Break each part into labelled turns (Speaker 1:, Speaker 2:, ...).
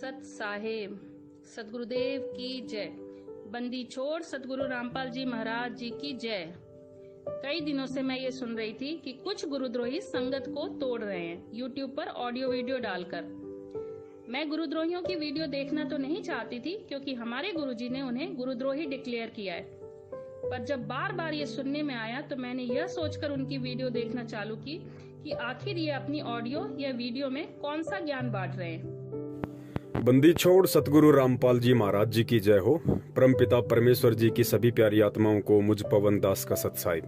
Speaker 1: सत साहेब सतगुरुदेव की जय। बंदी छोड़ सतगुरु रामपाल जी महाराज जी की जय। कई दिनों से मैं ये सुन रही थी कि कुछ गुरुद्रोही संगत को तोड़ रहे हैं यूट्यूब पर ऑडियो वीडियो डालकर। मैं गुरुद्रोहियों की वीडियो देखना तो नहीं चाहती थी क्योंकि हमारे गुरुजी ने उन्हें गुरुद्रोही डिक्लेयर किया है, पर जब बार बार ये सुनने में आया तो मैंने यह सोचकर उनकी वीडियो देखना चालू की कि आखिर ये अपनी ऑडियो या वीडियो में कौन सा ज्ञान बांट रहे हैं।
Speaker 2: बंदी छोड़ सतगुरु रामपाल जी महाराज जी की जय हो। परमपिता परमेश्वर जी की सभी प्यारी आत्माओं को मुझ पवन दास का सत्साई।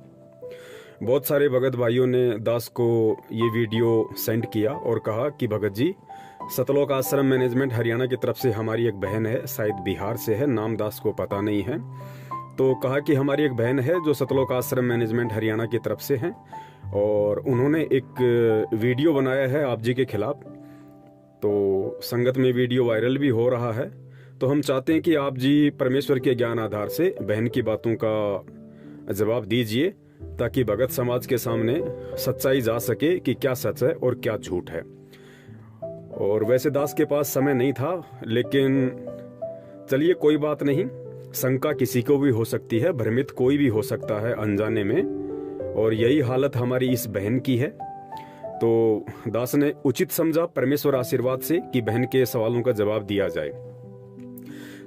Speaker 2: बहुत सारे भगत भाइयों ने दास को ये वीडियो सेंड किया और कहा कि भगत जी, सतलोक आश्रम मैनेजमेंट हरियाणा की तरफ से हमारी एक बहन है, शायद बिहार से है, नाम दास को पता नहीं है, तो कहा कि हमारी एक बहन है जो सतलोक आश्रम मैनेजमेंट हरियाणा की तरफ से है और उन्होंने एक वीडियो बनाया है आप जी के खिलाफ। तो संगत में वीडियो वायरल भी हो रहा है। तो हम चाहते हैं कि आप जी परमेश्वर के ज्ञान आधार से बहन की बातों का जवाब दीजिए ताकि भगत समाज के सामने सच्चाई जा सके कि क्या सच है और क्या झूठ है। और वैसे दास के पास समय नहीं था, लेकिन चलिए कोई बात नहीं, शंका किसी को भी हो सकती है, भ्रमित कोई भी हो सकता है अनजाने में, और यही हालत हमारी इस बहन की है। तो दास ने उचित समझा परमेश्वर आशीर्वाद से कि बहन के सवालों का जवाब दिया जाए।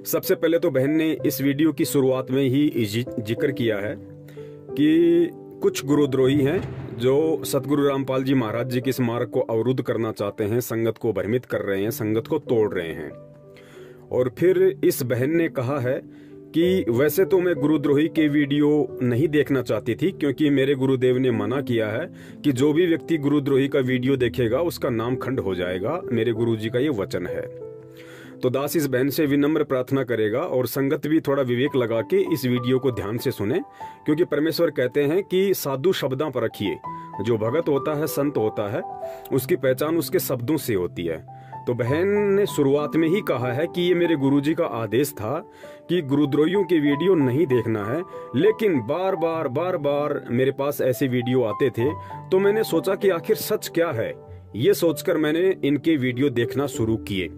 Speaker 2: सबसे पहले तो बहन ने इस वीडियो की शुरुआत में ही जिक्र किया है कि कुछ गुरुद्रोही हैं जो सतगुरु रामपाल जी महाराज जी के स्मारक को अवरुद्ध करना चाहते हैं, संगत को भ्रमित कर रहे हैं, संगत को तोड़ रहे हैं। और फिर इस बहन ने कहा है कि वैसे तो मैं गुरुद्रोही के वीडियो नहीं देखना चाहती थी क्योंकि मेरे गुरुदेव ने मना किया है कि जो भी व्यक्ति गुरुद्रोही का वीडियो देखेगा उसका नाम खंड हो जाएगा, मेरे गुरुजी का ये वचन है। तो दास इस बहन से विनम्र प्रार्थना करेगा और संगत भी थोड़ा विवेक लगा के इस वीडियो को ध्यान से सुने, क्योंकि परमेश्वर कहते हैं कि साधु शब्दां पर रखिए। जो भगत होता है, संत होता है, उसकी पहचान उसके शब्दों से होती है। तो बहन ने शुरुआत में ही कहा है कि ये मेरे गुरुजी का आदेश था कि गुरुद्रोहियों की वीडियो नहीं देखना है, लेकिन बार बार मेरे पास ऐसे वीडियो आते थे तो मैंने सोचा कि आखिर सच क्या है। ये सोचकर मैंने इनके वीडियो देखना शुरू किए।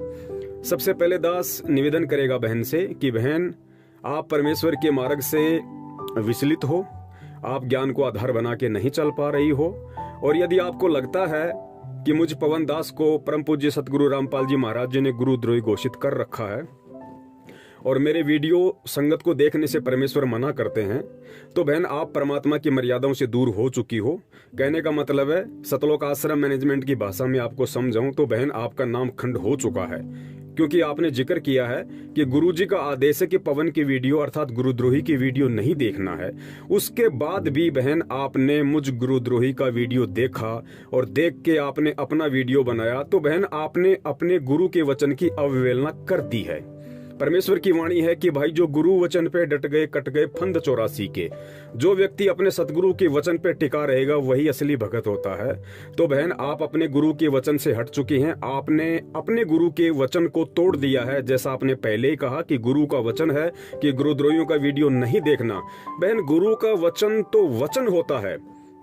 Speaker 2: सबसे पहले दास निवेदन करेगा बहन से कि बहन, आप परमेश्वर के मार्ग से विचलित हो, आप ज्ञान को आधार बना के नहीं चल पा रही हो, और यदि आपको लगता है कि मुझ पवन दास को परम पूज्य सतगुरु रामपाल जी महाराज जी ने गुरुद्रोही घोषित कर रखा है और मेरे वीडियो संगत को देखने से परमेश्वर मना करते हैं, तो बहन आप परमात्मा की मर्यादाओं से दूर हो चुकी हो। कहने का मतलब है, सतलोक आश्रम मैनेजमेंट की भाषा में आपको समझाऊं तो बहन आपका नाम खंड हो चुका है, क्योंकि आपने जिक्र किया है कि गुरुजी का आदेश है कि पवन की वीडियो अर्थात गुरुद्रोही की वीडियो नहीं देखना है। उसके बाद भी बहन आपने मुझ गुरुद्रोही का वीडियो देखा और देख के आपने अपना वीडियो बनाया, तो बहन आपने अपने गुरु के वचन की अवहेलना कर दी है। परमेश्वर की वाणी है कि भाई जो गुरु वचन पे डट गए कट गए फंद 84 के। जो व्यक्ति अपने सतगुरु के वचन पे टिका रहेगा वही असली भगत होता है। तो बहन आप अपने गुरु के वचन से हट चुकी हैं, आपने अपने गुरु के वचन को तोड़ दिया है। जैसा आपने पहले ही कहा कि गुरु का वचन है कि गुरुद्रोहियों का वीडियो नहीं देखना। बहन गुरु का वचन तो वचन होता है,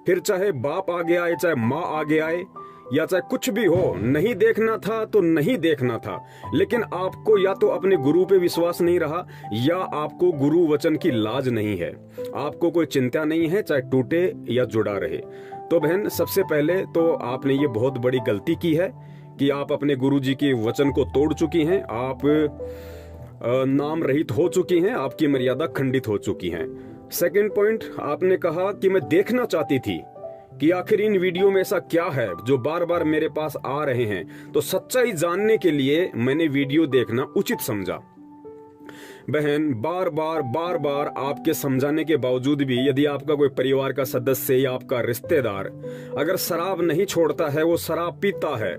Speaker 2: फिर चाहे बाप आगे आए, चाहे माँ आगे आए, या चाहे कुछ भी हो, नहीं देखना था तो नहीं देखना था। लेकिन आपको या तो अपने गुरु पे विश्वास नहीं रहा या आपको गुरु वचन की लाज नहीं है, आपको कोई चिंता नहीं है, चाहे टूटे या जुड़ा रहे। तो बहन सबसे पहले तो आपने ये बहुत बड़ी गलती की है कि आप अपने गुरु जी के वचन को तोड़ चुकी हैं, आप नाम रहित हो चुकी हैं, आपकी मर्यादा खंडित हो चुकी हैं। सेकंड पॉइंट, आपने कहा कि मैं देखना चाहती थी कि आखिर इन वीडियो में ऐसा क्या है जो बार बार मेरे पास आ रहे हैं। तो सच्चाई जानने के लिए मैंने वीडियो देखना उचित समझा। बहन बार बार आपके समझाने के बावजूद भी यदि आपका कोई परिवार का सदस्य या आपका रिश्तेदार अगर शराब नहीं छोड़ता है, वो शराब पीता है,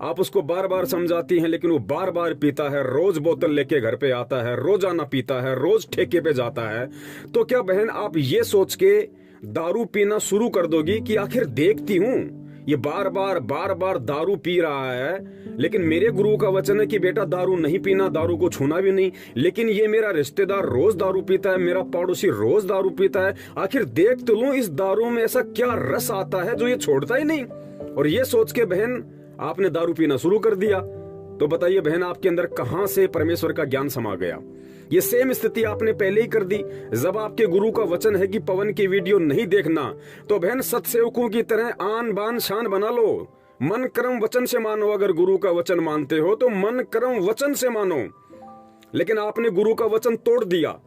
Speaker 2: आप उसको बार बार समझाती हैं लेकिन वो बार बार पीता है, रोज बोतल लेके घर पे आता है, रोजाना पीता है, रोज ठेके पे जाता है, तो क्या बहन आप ये सोच के दारू पीना शुरू कर दोगी कि आखिर देखती हूँ ये बार बार दारू पी रहा है, लेकिन मेरे गुरु का वचन है कि बेटा दारू नहीं पीना, दारू को छूना भी नहीं, लेकिन ये मेरा रिश्तेदार रोज दारू पीता है, मेरा पड़ोसी रोज दारू पीता है, आखिर देख तो लूं इस दारू में ऐसा क्या रस आता है जो ये छोड़ता ही नहीं। और ये सोच के बहन आपने दारू पीना शुरू कर दिया। तो बताइए बहन, आपके अंदर कहां से परमेश्वर का ज्ञान समा गया? ये सेम स्थिति आपने पहले ही कर दी। जब आपके गुरु का वचन है कि पवन की वीडियो नहीं देखना, तो बहन सत्सेवकों की तरह आन बान शान बना लो। मन कर्म वचन से मानो। अगर गुरु का वचन मानते हो तो मन कर्म वचन से मानो। लेकिन आपने गुरु का वचन तोड़ दिया।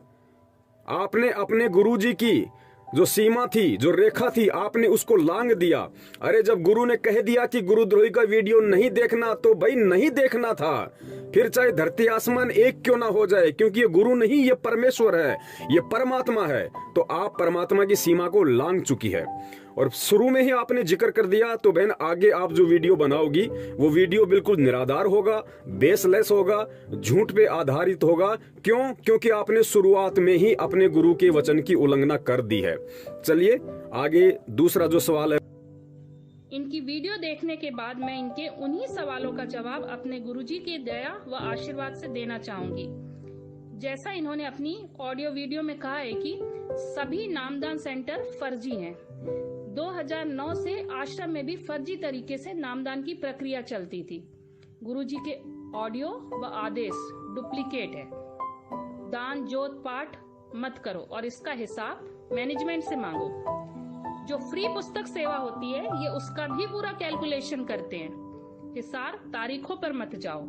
Speaker 2: आपने अपने गुरु जी की जो सीमा थी, जो रेखा थी, आपने उसको लांग दिया। अरे जब गुरु ने कह दिया कि गुरुद्रोही का वीडियो नहीं देखना, तो भाई नहीं देखना था। फिर चाहे धरती आसमान एक क्यों ना हो जाए, क्योंकि ये गुरु नहीं, ये परमेश्वर है, ये परमात्मा है। तो आप परमात्मा की सीमा को लांग चुकी है। और शुरू में ही आपने जिक्र कर दिया, तो बहन आगे आप जो वीडियो बनाओगी वो वीडियो बिल्कुल निराधार होगा, बेसलेस होगा, झूठ पे आधारित होगा। क्यों? क्योंकि आपने शुरुआत में ही अपने गुरु के वचन की उल्लंघना कर दी है। चलिए आगे दूसरा जो सवाल है।
Speaker 1: इनकी वीडियो देखने के बाद मैं इनके उन्हीं सवालों का जवाब अपने गुरुजी के दया व आशीर्वाद से देना चाहूंगी। जैसा इन्होंने अपनी ऑडियो वीडियो में कहा है कि सभी नामदान सेंटर फर्जी हैं। 2009 से आश्रम में भी फर्जी तरीके से नामदान की प्रक्रिया चलती थी। गुरुजी के ऑडियो व आदेश डुप्लीकेट है। दान जोत पाठ मत करो और इसका हिसाब मैनेजमेंट से मांगो। जो फ्री पुस्तक सेवा होती है, ये उसका भी पूरा कैलकुलेशन करते हैं। हिसार तारीखों पर मत जाओ।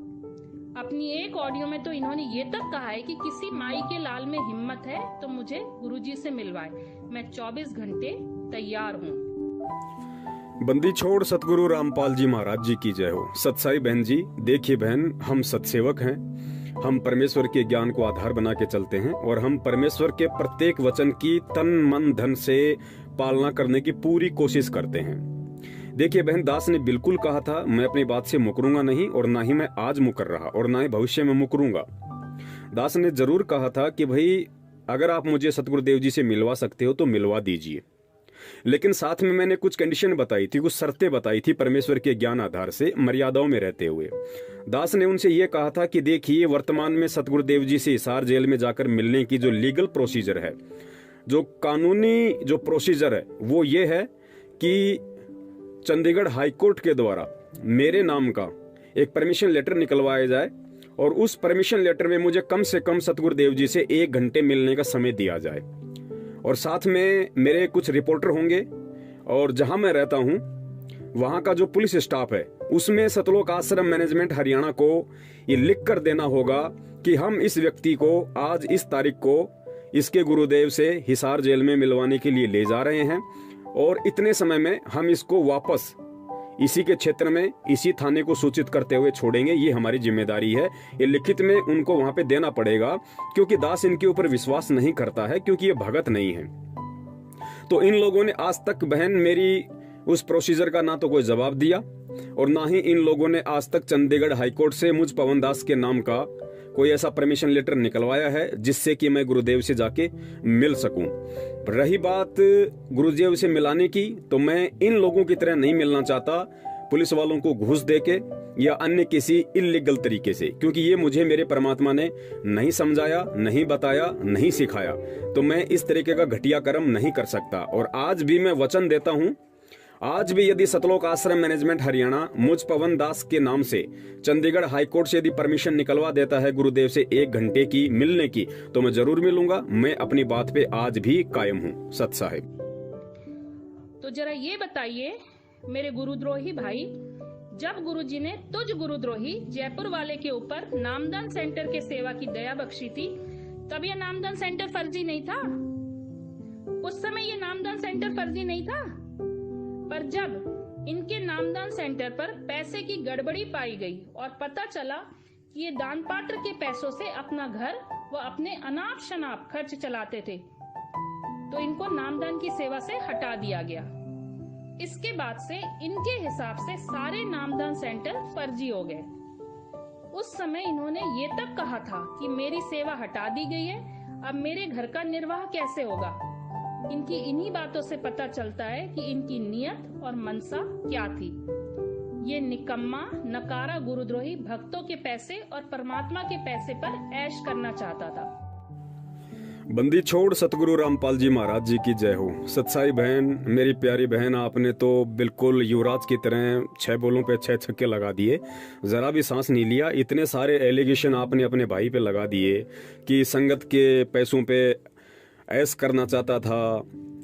Speaker 1: अपनी एक ऑडियो में तो इन्होंने ये तक कहा है कि किसी माई के लाल में हिम्मत है तो मुझे गुरुजी से मिलवाए, मैं 24 घंटे तैयार हूँ।
Speaker 2: बंदी छोड़ सतगुरु रामपाल जी महाराज जी की जय हो। सत्साई बहन जी, देखिए बहन, हम सत्सेवक हैं। हम परमेश्वर के ज्ञान को आधार बना के चलते हैं और हम परमेश्वर के प्रत्येक वचन की तन मन धन से पालना करने की पूरी कोशिश करते हैं। देखिए बहन, दास ने बिल्कुल कहा था, मैं अपनी बात से मुकरूंगा नहीं, और ना ही मैं आज मुकर रहा और ना ही भविष्य में मुकरूंगा। दास ने जरूर कहा था कि भाई अगर आप मुझे सतगुरुदेव जी से मिलवा सकते हो तो मिलवा दीजिए। लेकिन साथ में मैंने कुछ कंडीशन बताई थी, कुछ शर्तें बताई थी, परमेश्वर के ज्ञान आधार से मर्यादाओं में रहते हुए। दास ने उनसे यह कहा था कि देखिए, वर्तमान में सतगुरुदेव जी से हिसार जेल में जाकर मिलने की जो लीगल प्रोसीजर है, जो कानूनी जो प्रोसीजर है, वो ये है कि चंडीगढ़ हाईकोर्ट के द्वारा मेरे नाम का एक परमिशन लेटर निकलवाया जाए और उस परमिशन लेटर में मुझे कम से कम सतगुरुदेव जी से 1 घंटे मिलने का समय दिया जाए। और साथ में मेरे कुछ रिपोर्टर होंगे और जहां मैं रहता हूं वहां का जो पुलिस स्टाफ है, उसमें सतलोक आश्रम मैनेजमेंट हरियाणा को ये लिख कर देना होगा कि हम इस व्यक्ति को आज इस तारीख को इसके गुरुदेव से हिसार जेल में मिलवाने के लिए ले जा रहे हैं और इतने समय में हम इसको वापस इसी के क्षेत्र में इसी थाने को सूचित करते हुए छोड़ेंगे। ये हमारी जिम्मेदारी है। ये लिखित में उनको वहां पे देना पड़ेगा, क्योंकि दास इनके ऊपर विश्वास नहीं करता है, क्योंकि ये भगत नहीं है। तो इन लोगों ने आज तक बहन मेरी उस प्रोसीजर का ना तो कोई जवाब दिया और ना ही इन लोगों ने आज तक चंडीगढ़ हाईकोर्ट से मुझ पवन दास के नाम का कोई ऐसा परमिशन लेटर निकलवाया है जिससे कि मैं गुरुदेव से जाके मिल सकूं। रही बात गुरुदेव से मिलाने की, तो मैं इन लोगों की तरह नहीं मिलना चाहता पुलिस वालों को घूस देके या अन्य किसी इलीगल तरीके से, क्योंकि ये मुझे मेरे परमात्मा ने नहीं समझाया, नहीं बताया, नहीं सिखाया। तो मैं इस तरीके का घटिया कर्म नहीं कर सकता। और आज भी मैं वचन देता हूं, आज भी यदि सतलोक आश्रम मैनेजमेंट हरियाणा मुझ पवन दास के नाम से चंडीगढ़ हाईकोर्ट से यदि परमिशन निकलवा देता है गुरुदेव से 1 घंटे की मिलने की, तो मैं जरूर मिलूंगा। मैं अपनी बात पे आज भी कायम हूँ। सत साहिब।
Speaker 1: तो जरा ये बताइए मेरे गुरुद्रोही भाई, जब गुरुजी ने तुझ गुरुद्रोही जयपुर वाले के ऊपर नामदान सेंटर के सेवा की दया बख्शी थी, तब यह नामदान सेंटर फर्जी नहीं था? उस समय ये नामदान सेंटर फर्जी नहीं था। पर जब इनके नामदान सेंटर पर पैसे की गड़बड़ी पाई गई और पता चला कि ये दान पात्र के पैसों से अपना घर व अपने अनाप शनाप खर्च चलाते थे, तो इनको नामदान की सेवा से हटा दिया गया। इसके बाद से इनके हिसाब से सारे नामदान सेंटर फर्जी हो गए। उस समय इन्होंने ये तक कहा था कि मेरी सेवा हटा दी गई है, अब मेरे घर का निर्वाह कैसे होगा। इनकी इन्हीं बातों से पता चलता है कि इनकी नियत और मनसा क्या थी। ये निकम्मा नकारा गुरुद्रोही भक्तों के पैसे और परमात्मा के पैसे पर ऐश करना चाहता था।
Speaker 2: बंदी छोड़ सतगुरु रामपाल जी महाराज जी की जय हो। सत्साई बहन, मेरी प्यारी बहन, आपने तो बिल्कुल युवराज की तरह 6 बॉलों पे 6 छक्के लगा दिए, ज़रा भी सांस नहीं लिया। इतने सारे एलिगेशन आपने अपने भाई पे लगा दिए कि संगत के पैसों पे ऐश करना चाहता था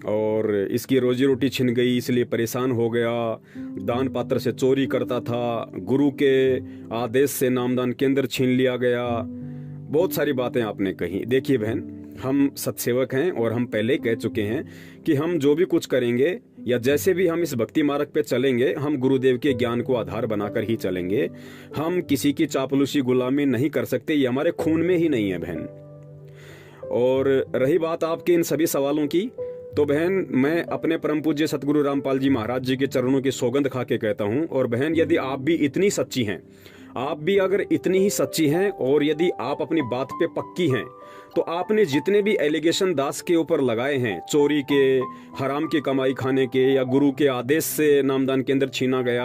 Speaker 2: और इसकी रोजी रोटी छिन गई इसलिए परेशान हो गया, दान पात्र से चोरी करता था, गुरु के आदेश से नामदान केंद्र छीन लिया गया। बहुत सारी बातें आपने कही। देखिए बहन, हम सत्सेवक हैं और हम पहले ही कह चुके हैं कि हम जो भी कुछ करेंगे या जैसे भी हम इस भक्ति मार्ग पे चलेंगे, हम गुरुदेव के ज्ञान को आधार बनाकर ही चलेंगे। हम किसी की चापलूसी गुलामी नहीं कर सकते, ये हमारे खून में ही नहीं है बहन। और रही बात आपके इन सभी सवालों की, तो बहन मैं अपने परम पूज्य सतगुरु रामपाल जी महाराज जी के चरणों की सौगंध खा के कहता हूँ, और बहन यदि आप भी इतनी सच्ची हैं, आप भी अगर इतनी ही सच्ची हैं और यदि आप अपनी बात पे पक्की हैं, तो आपने जितने भी एलिगेशन दास के ऊपर लगाए हैं, चोरी के, हराम की कमाई खाने के या गुरु के आदेश से नामदान केंद्र छीना गया,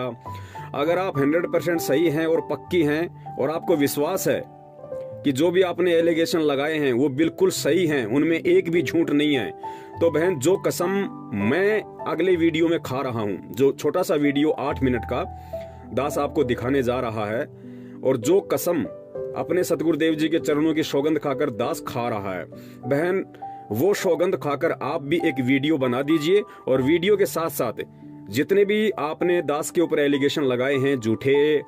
Speaker 2: अगर आप 100% सही हैं और पक्की हैं और आपको विश्वास है कि जो भी आपने एलिगेशन लगाए हैं वो बिल्कुल सही हैं, उनमें एक भी झूठ नहीं है, तो बहन जो कसम मैं अगले वीडियो में खा रहा हूं, जो छोटा सा वीडियो 8 मिनट का दास आपको दिखाने जा रहा है, और जो कसम अपने सतगुरुदेव जी के चरणों की सौगंध खाकर दास खा रहा है, बहन वो सौगंध खाकर आप भी एक वीडियो बना दीजिए, और वीडियो के साथ साथ जितने भी आपने दास के ऊपर एलिगेशन लगाए हैं, झूठे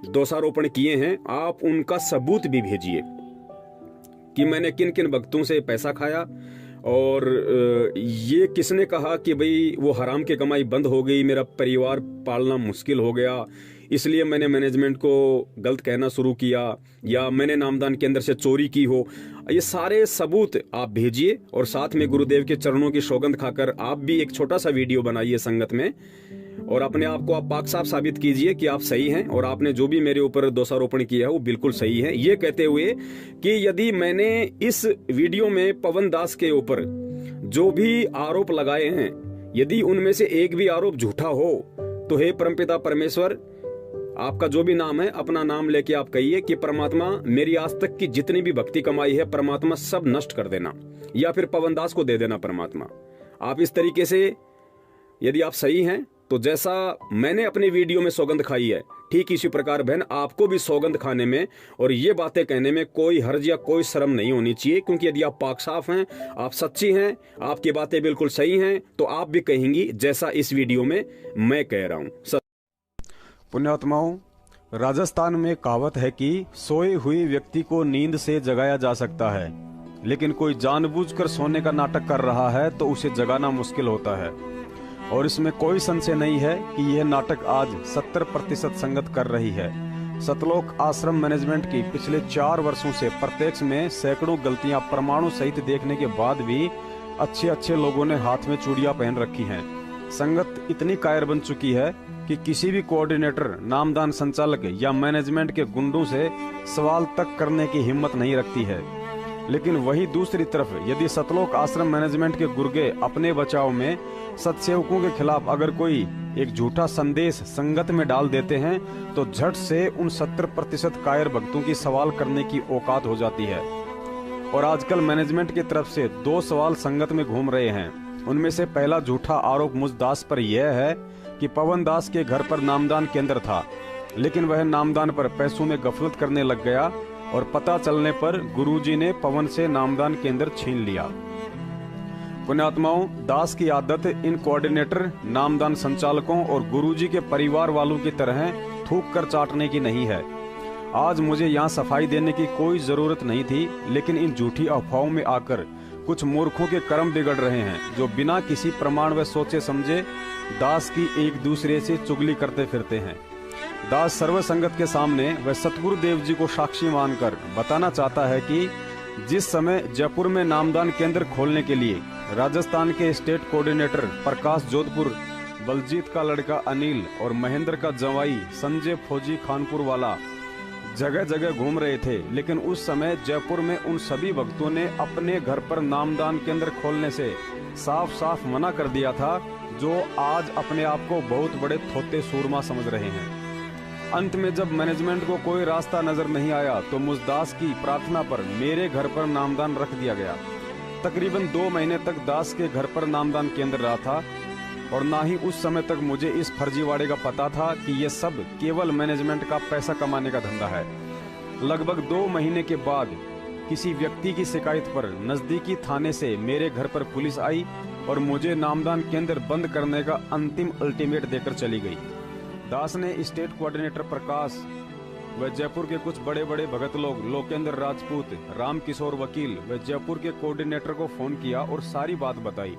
Speaker 2: दोषारोपण किए हैं, आप उनका सबूत भी भेजिए कि मैंने किन किन भक्तों से पैसा खाया और ये किसने कहा कि भाई वो हराम की कमाई बंद हो गई, मेरा परिवार पालना मुश्किल हो गया, इसलिए मैंने मैनेजमेंट को गलत कहना शुरू किया, या मैंने नामदान केंद्र से चोरी की हो। ये सारे सबूत आप भेजिए और साथ में गुरुदेव के चरणों की सौगंध खाकर आप भी एक छोटा सा वीडियो बनाइए संगत में, और अपने आप को आप पाक साफ साबित कीजिए कि आप सही हैं और आपने जो भी मेरे ऊपर दोषारोपण किया है वो बिल्कुल सही है। ये कहते हुए कि यदि मैंने इस वीडियो में पवन दास के ऊपर जो भी आरोप लगाए हैं, यदि उनमें से एक भी आरोप झूठा हो, तो हे परमपिता परमेश्वर, आपका जो भी नाम है अपना नाम लेके आप कहिए कि परमात्मा मेरी आज तक की जितनी भी भक्ति कमाई है परमात्मा सब नष्ट कर देना, या फिर पवन दास को दे देना परमात्मा। आप इस तरीके से यदि आप सही हैं, तो जैसा मैंने अपने वीडियो में सौगंध खाई है, ठीक इसी प्रकार बहन आपको भी सौगंध खाने में और ये बातें कहने में कोई हर्ज या कोई शर्म नहीं होनी चाहिए, क्योंकि यदि आप पाक साफ हैं, आप सच्ची हैं, आपकी बातें बिल्कुल सही हैं, तो आप भी कहेंगी जैसा इस वीडियो में मैं कह रहा हूँ।
Speaker 3: पुण्यात्माओं, राजस्थान में कहावत है कि सोए हुए व्यक्ति को नींद से जगाया जा सकता है, लेकिन कोई जानबूझकर सोने का नाटक कर रहा है तो उसे जगाना मुश्किल होता है। और इसमें कोई संशय नहीं है कि यह नाटक आज 70% संगत कर रही है। सतलोक आश्रम मैनेजमेंट की पिछले 4 वर्षों से प्रत्यक्ष में सैकड़ों गलतियां प्रमाणों सहित देखने के बाद भी अच्छे लोगों ने हाथ में चूड़ियां पहन रखी हैं। संगत इतनी कायर बन चुकी है कि किसी भी कोऑर्डिनेटर, नामदान संचालक या मैनेजमेंट के गुंडों से सवाल तक करने की हिम्मत नहीं रखती है। लेकिन वही दूसरी तरफ यदि सतलोक आश्रम मैनेजमेंट के गुर्गे अपने बचाव में सत्सेवकों के खिलाफ अगर कोई एक झूठा संदेश संगत में डाल देते हैं, तो झट से उन 70% कायर भक्तों की सवाल करने की औकात हो जाती है। और आजकल मैनेजमेंट की तरफ से 2 सवाल संगत में घूम रहे हैं। उनमें से पहला झूठा आरोप मुझ दास पर यह है कि पवन दास के घर पर नामदान केंद्र था, लेकिन वह नामदान पर पैसों में गफलत करने लग गया और पता चलने पर गुरुजी ने पवन से नामदान केंद्र छीन लिया। पुण्यात्माओं, दास की आदत इन कोऑर्डिनेटर, नामदान संचालकों और गुरुजी के परिवार वालों की तरह थूक कर चाटने की नहीं है। आज मुझे यहाँ सफाई देने की कोई जरूरत नहीं थी, लेकिन इन झूठी अफवाहों में आकर कुछ मूर्खों के कर्म बिगड़ रहे हैं, जो बिना किसी प्रमाण व सोचे समझे दास की एक दूसरे से चुगली करते फिरते हैं। दास सर्व संगत के सामने वह सतगुरु देव जी को साक्षी मानकर बताना चाहता है कि जिस समय जयपुर में नामदान केंद्र खोलने के लिए राजस्थान के स्टेट कोऑर्डिनेटर प्रकाश जोधपुर, बलजीत का लड़का अनिल और महेंद्र का जवाई संजय फौजी खानपुर वाला जगह जगह घूम रहे थे, लेकिन उस समय जयपुर में उन सभी भक्तों ने अपने घर पर नामदान केंद्र खोलने से साफ साफ मना कर दिया था, जो आज अपने आप को बहुत बड़े थोते सूरमा समझ रहे हैं। अंत में जब मैनेजमेंट को कोई रास्ता नजर नहीं आया, तो मुझदास की प्रार्थना पर मेरे घर पर नामदान रख दिया गया। तकरीबन 2 महीने तक दास के घर पर नामदान केंद्र रहा था और ना ही उस समय तक मुझे इस फर्जीवाड़े का पता था कि ये सब केवल मैनेजमेंट का पैसा कमाने का धंधा है। लगभग 2 महीने के बाद किसी व्यक्ति की शिकायत पर नजदीकी थाने से मेरे घर पर पुलिस आई और मुझे नामदान केंद्र बंद करने का अंतिम अल्टीमेट देकर चली गई। दास ने स्टेट कोऑर्डिनेटर प्रकाश व जयपुर के कुछ बड़े बड़े भगत लोग लोकेंद्र राजपूत, राम किशोर वकील व जयपुर के कोऑर्डिनेटर को फोन किया और सारी बात बताई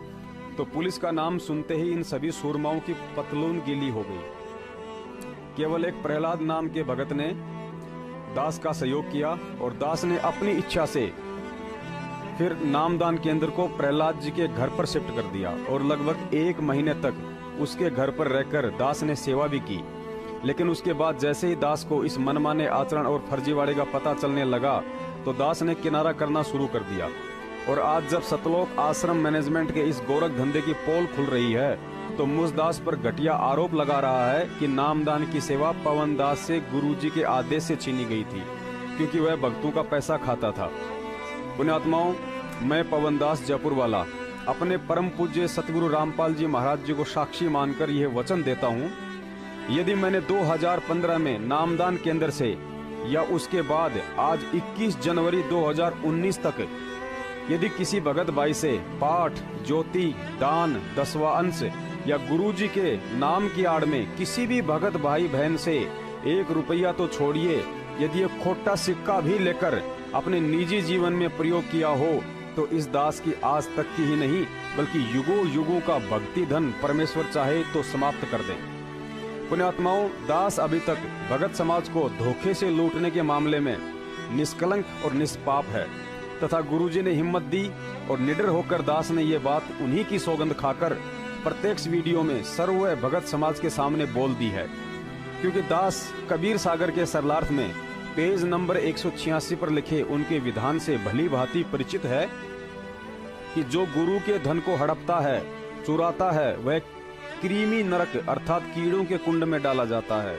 Speaker 3: तो पुलिस का नाम सुनते ही इन सभी सूरमाओं की पतलून गीली हो गई। केवल एक प्रहलाद नाम के भगत ने दास का सहयोग किया और दास ने अपनी इच्छा से फिर नामदान केंद्र को प्रहलाद जी के घर पर शिफ्ट कर दिया और लगभग 1 महीने तक उसके घर पर रहकर दास ने सेवा भी की। लेकिन उसके बाद जैसे ही दास को इस मनमाने आचरण और फर्जीवाड़े का पता चलने लगा तो दास ने किनारा करना शुरू कर दिया। और आज जब सतलोक आश्रम मैनेजमेंट के इस गोरख धंधे की पोल खुल रही है तो मुझ दास पर घटिया आरोप लगा रहा है कि नामदान की सेवा पवन दास से गुरुजी के आदेश से छीनी गई थी क्योंकि वह भक्तों का पैसा खाता था। पुण्यात्माओं, मैं पवन दास जयपुर वाला अपने परम पूज्य सतगुरु रामपाल जी महाराज जी को साक्षी मानकर यह वचन देता हूँ, यदि मैंने 2015 में नामदान केंद्र से या उसके बाद आज 21 जनवरी 2019 तक यदि किसी भगत भाई से पाठ, ज्योति, दान, 10वां अंश या गुरुजी के नाम की आड़ में किसी भी भगत भाई बहन से 1 रुपया तो छोड़िए, यदि एक खोटा सिक्का भी लेकर अपने निजी जीवन में प्रयोग किया हो तो इस दास की आज तक की ही नहीं बल्कि युगों युगों का भक्ति धन परमेश्वर चाहे तो समाप्त कर दे। पुण्यात्माओं, दास अभी तक भगत समाज को धोखे से लूटने के मामले में निष्कलंक और निष्पाप है तथा गुरुजी ने हिम्मत दी और निडर होकर दास ने ये बात उन्हीं की सौगंध खाकर प्रत्यक्ष वीडियो में सर्व भगत समाज के सामने बोल दी है। क्योंकि दास कबीर सागर के सरलार्थ में पेज नंबर 186 पर लिखे उनके विधान से भली भांति परिचित है कि जो गुरु के धन को हड़पता है, चुराता है, वह कृमि नरक अर्थात कीड़ों के कुंड में डाला जाता है।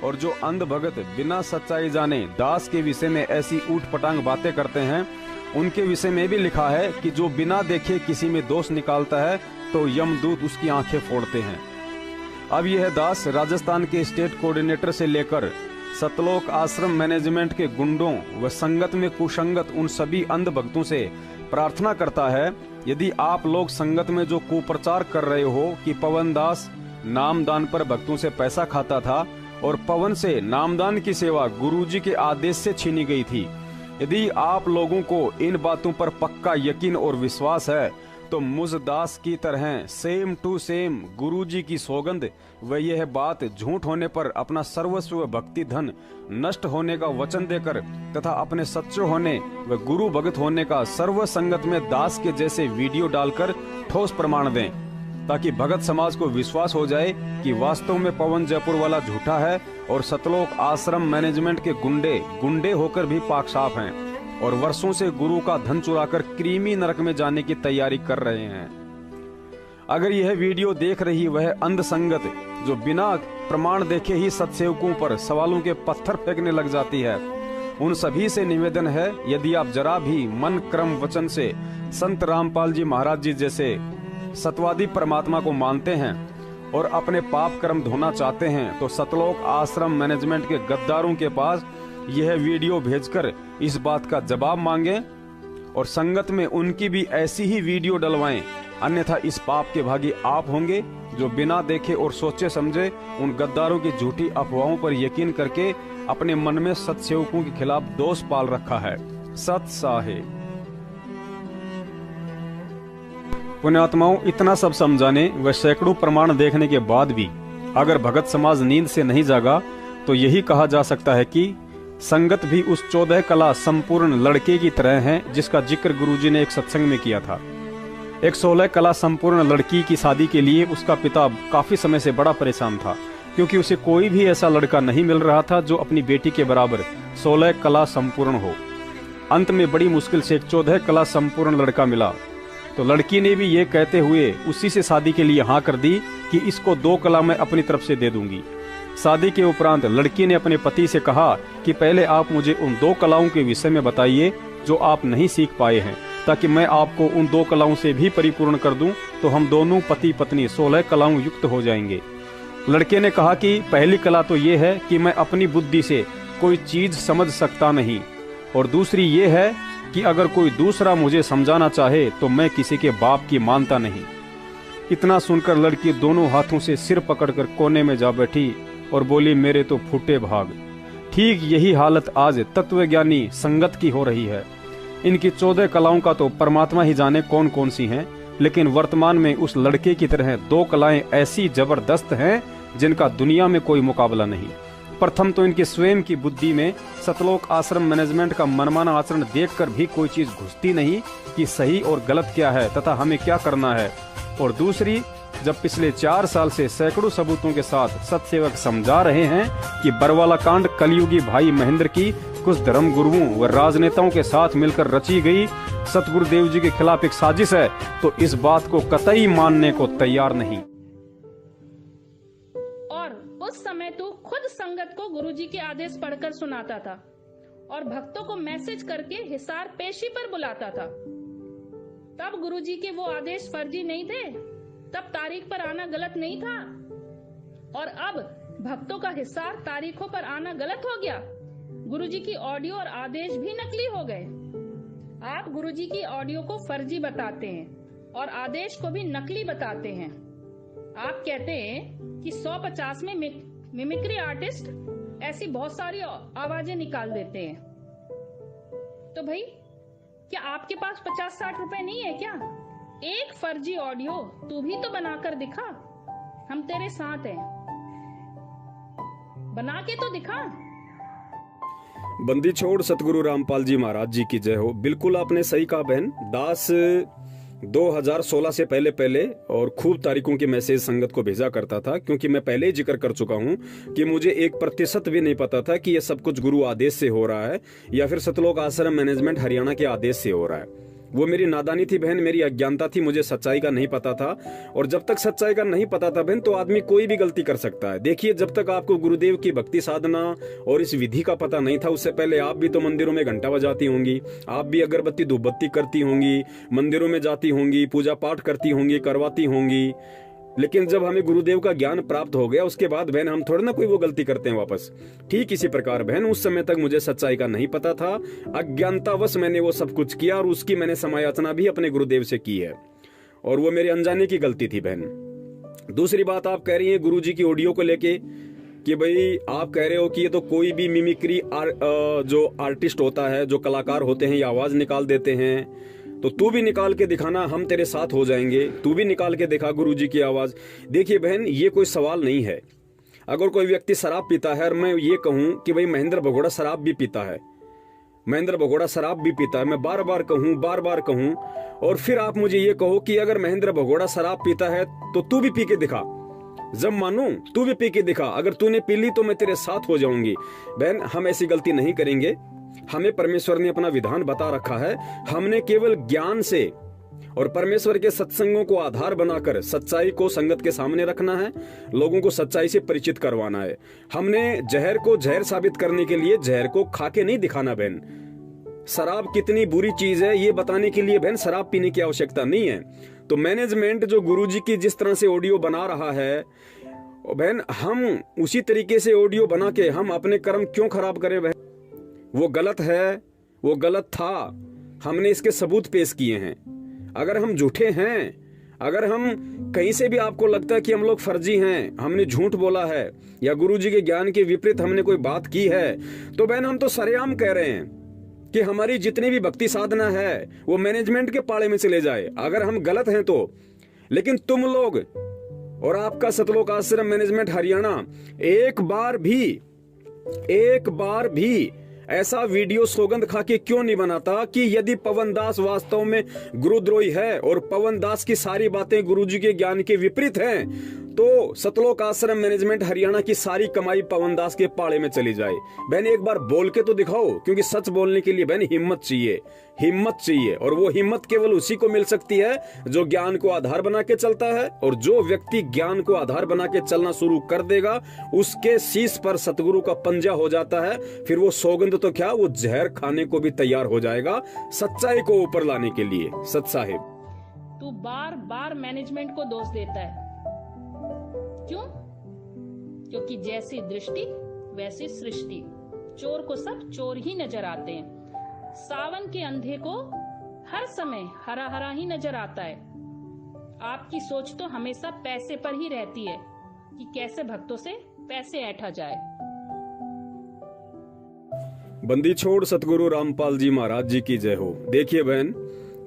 Speaker 3: और जो अंध भगत बिना सच्चाई जाने दास के विषय में ऐसी ऊट पटांग बातें करते हैं, उनके विषय में भी लिखा है कि जो बिना देखे किसी में दोष निकालता है तो यमदूत उसकी आंखें फोड़ते हैं। अब यह दास राजस्थान के स्टेट कोऑर्डिनेटर से लेकर सतलोक आश्रम मैनेजमेंट के गुंडों व संगत में कुसंगत उन सभी अंध भक्तों से प्रार्थना करता है, यदि आप लोग संगत में जो कुप्रचार कर रहे हो कि पवन दास नामदान पर भक्तों से पैसा खाता था और पवन से नामदान की सेवा गुरुजी के आदेश से छीनी गई थी, यदि आप लोगों को इन बातों पर पक्का यकीन और विश्वास है तो मुझ दास की तरह सेम टू सेम गुरुजी की सौगंध व यह बात झूठ होने पर अपना सर्वस्व भक्ति धन नष्ट होने का वचन देकर तथा अपने सच्चे होने व गुरु भगत होने का सर्व संगत में दास के जैसे वीडियो डालकर ठोस प्रमाण दें, ताकि भगत समाज को विश्वास हो जाए कि वास्तव में पवन जयपुर वाला झूठा है और सतलोक आश्रम मैनेजमेंट के गुंडे होकर भी पाक साफ हैं और वर्षों से गुरु का धन चुराकर कृमि नरक में जाने की तैयारी कर रहे हैं। अगर यह वीडियो देख रही वह अंध संगत जो बिना प्रमाण देखे ही सत्सेवकों पर सवालों के पत्थर फेंकने लग जाती है, उन सभी से निवेदन है, यदि आप जरा भी मन क्रम वचन से संत रामपाल जी महाराज जी जैसे सतवादी परमात्मा को मानते हैं और अपने पाप कर्म धोना चाहते हैं तो सतलोक आश्रम मैनेजमेंट के गद्दारों के पास यह वीडियो भेजकर इस बात का जवाब मांगे और संगत में उनकी भी ऐसी ही वीडियो डलवाएं, अन्यथा इस पाप के भागी आप होंगे जो बिना देखे और सोचे समझे उन गद्दारों की झूठी अफवाहों पर यकीन करके अपने मन में सत्सेवकों के खिलाफ दोष पाल रखा है। सत साहेब पुण्यात्माओं, इतना सब समझाने व सैकड़ों प्रमाण देखने के बाद भी अगर भगत समाज नींद से नहीं जागा तो यही कहा जा सकता है कि संगत भी उस 14 कला संपूर्ण लड़के की तरह है जिसका जिक्र गुरुजी ने एक सत्संग में किया था। एक 16 कला संपूर्ण लड़की की शादी के लिए उसका पिता काफी समय से बड़ा परेशान था, क्योंकि उसे कोई भी ऐसा लड़का नहीं मिल रहा था जो अपनी बेटी के बराबर 16 कला संपूर्ण हो। अंत में बड़ी मुश्किल से एक 14 कला संपूर्ण लड़का मिला तो लड़की ने भी ये कहते हुए उसी से शादी के लिए हाँ कर दी कि इसको 2 कला मैं अपनी तरफ से दे दूंगी। शादी के उपरांत लड़की ने अपने पति से कहा कि पहले आप मुझे उन 2 कलाओं के विषय में बताइए जो आप नहीं सीख पाए हैं, ताकि मैं आपको उन 2 कलाओं से भी परिपूर्ण कर दूं, तो हम दोनों पति पत्नी 16 कलाओं युक्त हो जाएंगे। लड़के ने कहा कि पहली कला तो ये है कि मैं अपनी बुद्धि से कोई चीज समझ सकता नहीं, और दूसरी ये है कि अगर कोई दूसरा मुझे समझाना चाहे तो मैं किसी के बाप की मानता नहीं। इतना सुनकर लड़की दोनों हाथों से सिर पकड़कर कोने में जा बैठी और बोली, मेरे तो फूटे भाग। ठीक यही हालत आज तत्वज्ञानी संगत की हो रही है। इनकी 14 कलाओं का तो परमात्मा ही जाने कौन कौन सी हैं, लेकिन वर्तमान में उस लड़के की तरह 2 कलाएं ऐसी जबरदस्त हैं जिनका दुनिया में कोई मुकाबला नहीं। प्रथम तो इनकी स्वयं की बुद्धि में सतलोक आश्रम मैनेजमेंट का मनमाना आचरण देखकर भी कोई चीज घुसती नहीं कि सही और गलत क्या है तथा हमें क्या करना है। और दूसरी, जब पिछले 4 साल से सैकड़ों सबूतों के साथ सत्सेवक समझा रहे हैं कि बरवाला कांड कलयुगी भाई महेंद्र की कुछ धर्म गुरुओं व राजनेताओं के साथ मिलकर रची गई सतगुरुदेव जी के खिलाफ एक साजिश है, तो इस बात को कतई मानने को तैयार नहीं।
Speaker 1: और उस समय तू खुद संगत को गुरुजी के आदेश पढ़कर सुनाता था और भक्तों को मैसेज करके हिसार पेशी पर बुलाता था। तब गुरुजी के वो आदेश फर्जी नहीं थे, तब तारीख पर आना गलत नहीं था, और अब भक्तों का हिसार तारीखों पर आना गलत हो गया। गुरुजी की ऑडियो और आदेश भी नकली हो गए। आप गुरुजी की ऑडियो को फर्जी बताते हैं और आदेश को भी नकली बताते हैं। आप कहते हैं कि 150 में मिमिक्री आर्टिस्ट ऐसी बहुत सारी आवाजें निकाल देते हैं। तो भाई, क्या आपके पास 50-60 रुपए नहीं है क्या? एक फर्जी ऑडियो तू भी तो बनाकर दिखा, हम तेरे साथ हैं, बना के तो दिखा।
Speaker 2: बंदी छोड़ सतगुरु रामपाल जी महाराज जी की जय हो। बिल्कुल आपने सही कहा बहन। दास 2016 से पहले और खूब तारीखों के मैसेज संगत को भेजा करता था, क्योंकि मैं पहले ही जिक्र कर चुका हूं कि मुझे 1% भी नहीं पता था कि यह सब कुछ गुरु आदेश से हो रहा है या फिर सतलोक आश्रम मैनेजमेंट हरियाणा के आदेश से हो रहा है। वो मेरी नादानी थी बहन, मेरी अज्ञानता थी, मुझे सच्चाई का नहीं पता था। और जब तक सच्चाई का नहीं पता था बहन, तो आदमी कोई भी गलती कर सकता है। देखिए, जब तक आपको गुरुदेव की भक्ति साधना और इस विधि का पता नहीं था, उससे पहले आप भी तो मंदिरों में घंटा बजाती होंगी, आप भी अगरबत्ती धूपबत्ती करती होंगी, मंदिरों में जाती होंगी, पूजा पाठ करती होंगी, करवाती होंगी। लेकिन जब हमें गुरुदेव का ज्ञान प्राप्त हो गया, उसके बाद बहन हम थोड़ी ना कोई वो गलती करते हैं वापस। ठीक इसी प्रकार बहन, उस समय तक मुझे सच्चाई का नहीं पता था, अज्ञानतावश मैंने वो सब कुछ किया और उसकी मैंने समायाचना भी अपने गुरुदेव से की है, और वो मेरे अनजाने की गलती थी बहन। दूसरी बात, आप कह रही हैं गुरुजी की ऑडियो को लेके कि भाई आप कह रहे हो कि ये तो कोई भी मिमिक्री जो आर्टिस्ट होता है, जो कलाकार होते हैं, ये आवाज निकाल देते हैं, तो तू भी निकाल के दिखाना, हम तेरे साथ हो जाएंगे, तू भी निकाल के दिखा गुरुजी की आवाज। देखिए बहन, ये कोई सवाल नहीं है। अगर कोई व्यक्ति शराब पीता है और मैं ये कहूं कि भाई महेंद्र भगोड़ा शराब भी पीता है, महेंद्र भगोड़ा शराब भी पीता है, मैं बार बार कहूं, और फिर आप मुझे ये कहो कि अगर महेंद्र भगोड़ा शराब पीता है तो तू भी पी के दिखा, जब मानूं तू भी पी के दिखा, अगर तूने पी ली तो मैं तेरे साथ हो जाऊंगी। बहन, हम ऐसी गलती नहीं करेंगे। हमें परमेश्वर ने अपना विधान बता रखा है, हमने केवल ज्ञान से और परमेश्वर के सत्संगों को आधार बनाकर सच्चाई को संगत के सामने रखना है, लोगों को सच्चाई से परिचित करवाना है। हमने जहर को जहर साबित करने के लिए जहर को खा के नहीं दिखाना बहन। शराब कितनी बुरी चीज है ये बताने के लिए बहन शराब पीने की आवश्यकता नहीं है। तो मैनेजमेंट जो गुरुजी की जिस तरह से ऑडियो बना रहा है बहन, हम उसी तरीके से ऑडियो बना के हम अपने कर्म क्यों खराब करें बहन? वो गलत है, वो गलत था, हमने इसके सबूत पेश किए हैं। अगर हम झूठे हैं, अगर हम कहीं से भी आपको लगता है कि हम लोग फर्जी हैं, हमने झूठ बोला है या गुरुजी के ज्ञान के विपरीत हमने कोई बात की है, तो बहन हम तो सरेआम कह रहे हैं कि हमारी जितनी भी भक्ति साधना है वो मैनेजमेंट के पाले में चले जाए, अगर हम गलत हैं तो। लेकिन तुम लोग और आपका सतलोक आश्रम मैनेजमेंट हरियाणा एक बार भी ऐसा वीडियो सौगंध खा के क्यों नहीं बनाता कि यदि पवन दास वास्तव में गुरुद्रोही है और पवन दास की सारी बातें गुरुजी के ज्ञान के विपरीत हैं, तो सतलोक आश्रम मैनेजमेंट हरियाणा की सारी कमाई पवन दास के पाले में चली जाए। बहन एक बार बोल के तो दिखाओ, क्योंकि सच बोलने के लिए बहन हिम्मत चाहिए, और वो हिम्मत केवल उसी को मिल सकती है जो ज्ञान को आधार बना के चलता है। और जो व्यक्ति ज्ञान को आधार बना के चलना शुरू कर देगा, उसके शीश पर सतगुरु का पंजा हो जाता है। फिर वो सौगंध बंद तो क्या, वो जहर खाने को भी तैयार हो जाएगा सच्चाई को ऊपर लाने के लिए। सत साहिब,
Speaker 1: तू बार बार मैनेजमेंट को दोष देता है, क्यों? क्योंकि जैसी दृष्टि वैसी सृष्टि, चोर को सब चोर ही नजर आते हैं। सावन के अंधे को हर समय हरा हरा ही नजर आता है। आपकी सोच तो हमेशा पैसे पर ही रहती है कि कैसे भक्तों से पैसे ऐंठा जाए।
Speaker 2: बंदी छोड़ सतगुरु रामपाल जी महाराज जी की जय हो। देखिए बहन,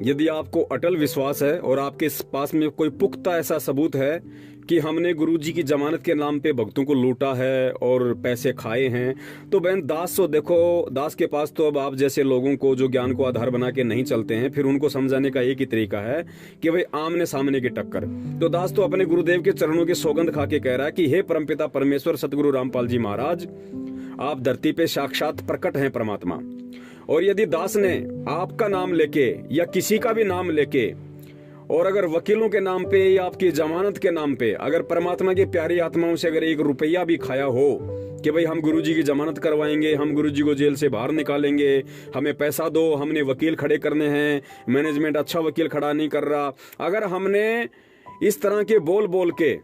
Speaker 2: यदि आपको अटल विश्वास है और आपके पास में कोई पुख्ता ऐसा सबूत है कि हमने गुरुजी की जमानत के नाम पे भक्तों को लूटा है और पैसे खाए हैं, तो बहन दास तो देखो, दास के पास तो अब आप जैसे लोगों को जो ज्ञान को आधार बना के नहीं चलते हैं, फिर उनको समझाने का एक ही तरीका है कि भाई आमने सामने की टक्कर। तो दास तो अपने गुरुदेव के चरणों की सौगंध खा के कह रहा है कि हे परमपिता परमेश्वर सतगुरु रामपाल जी महाराज, आप धरती पे साक्षात प्रकट हैं परमात्मा। और यदि दास ने आपका नाम लेके या किसी का भी नाम लेके, और अगर वकीलों के नाम पे या आपकी जमानत के नाम पे अगर परमात्मा की प्यारी आत्माओं से अगर 1 रुपया भी खाया हो कि भाई हम गुरुजी की जमानत करवाएंगे, हम गुरुजी को जेल से बाहर निकालेंगे, हमें पैसा दो, हमने वकील खड़े करने हैं, मैनेजमेंट अच्छा वकील खड़ा नहीं कर रहा, अगर हमने इस तरह के बोल बोल के,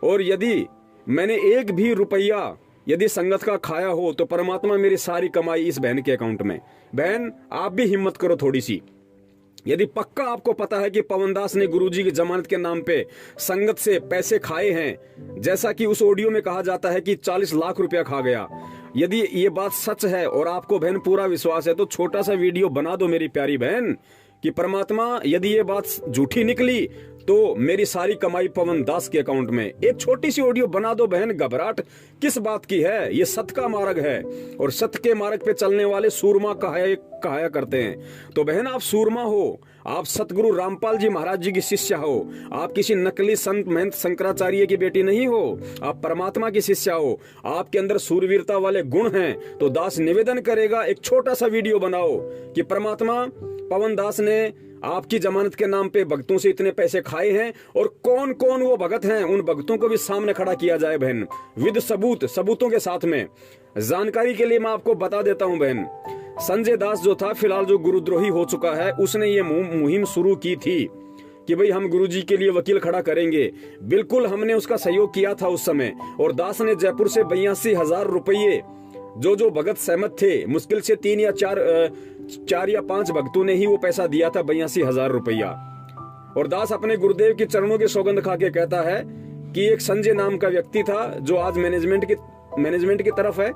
Speaker 2: और यदि मैंने 1 भी रुपया यदि संगत का खाया हो, तो परमात्मा मेरी सारी कमाई इस बहन के अकाउंट में। बहन आप भी हिम्मत करो थोड़ी सी। यदि पक्का आपको पता है कि पवनदास ने गुरुजी की जमानत के नाम पे संगत से पैसे खाए हैं, जैसा कि उस ऑडियो में कहा जाता है कि 40 लाख रुपया खा गया, यदि ये बात सच है और आपको बहन पूरा विश्वास है, तो छोटा सा वीडियो बना दो मेरी प्यारी बहन कि परमात्मा यदि ये बात झूठी निकली तो मेरी सारी कमाई पवन दास के अकाउंट में। एक छोटी सी ऑडियो बना दो बहन। घबराहट किस बात की है? ये सत्य का मार्ग है और सत्य के मार्ग पे चलने वाले सूरमा कहाया करते हैं। तो बहन आप सूरमा हो, आप सतगुरु रामपाल जी महाराज जी की शिष्या हो, आप किसी नकली संत महंत शंकराचार्य की बेटी नहीं हो, आप परमात्मा की शिष्या हो, आपके अंदर सूरवीरता वाले गुण हैं। तो दास निवेदन करेगा एक छोटा सा वीडियो बनाओ कि परमात्मा पवन दास ने आपकी जमानत के नाम पे भक्तों से इतने पैसे खाए हैं और कौन कौन वो भगत हैं, उन भक्तों को भी सामने खड़ा किया जाए बहन, विद सबूतों के साथ में। जानकारी के लिए मैं आपको बता देता हूं बहन, संजय दास जो था फिलहाल जो गुरुद्रोही हो चुका है, उसने ये मुहिम शुरू की थी कि भाई हम गुरुजी के लिए वकील खड़ा करेंगे। बिल्कुल हमने उसका सहयोग किया था उस समय, और दास ने जयपुर से 82,000 रुपये जो भगत सहमत थे, मुश्किल से 3 या 4 या 5 भक्तों ने ही वो पैसा दिया था, 82,000 रुपया। और दास अपने गुरुदेव के चरणों की सौगंध खा के कहता है कि एक संजय नाम का व्यक्ति था जो आज मैनेजमेंट की तरफ है,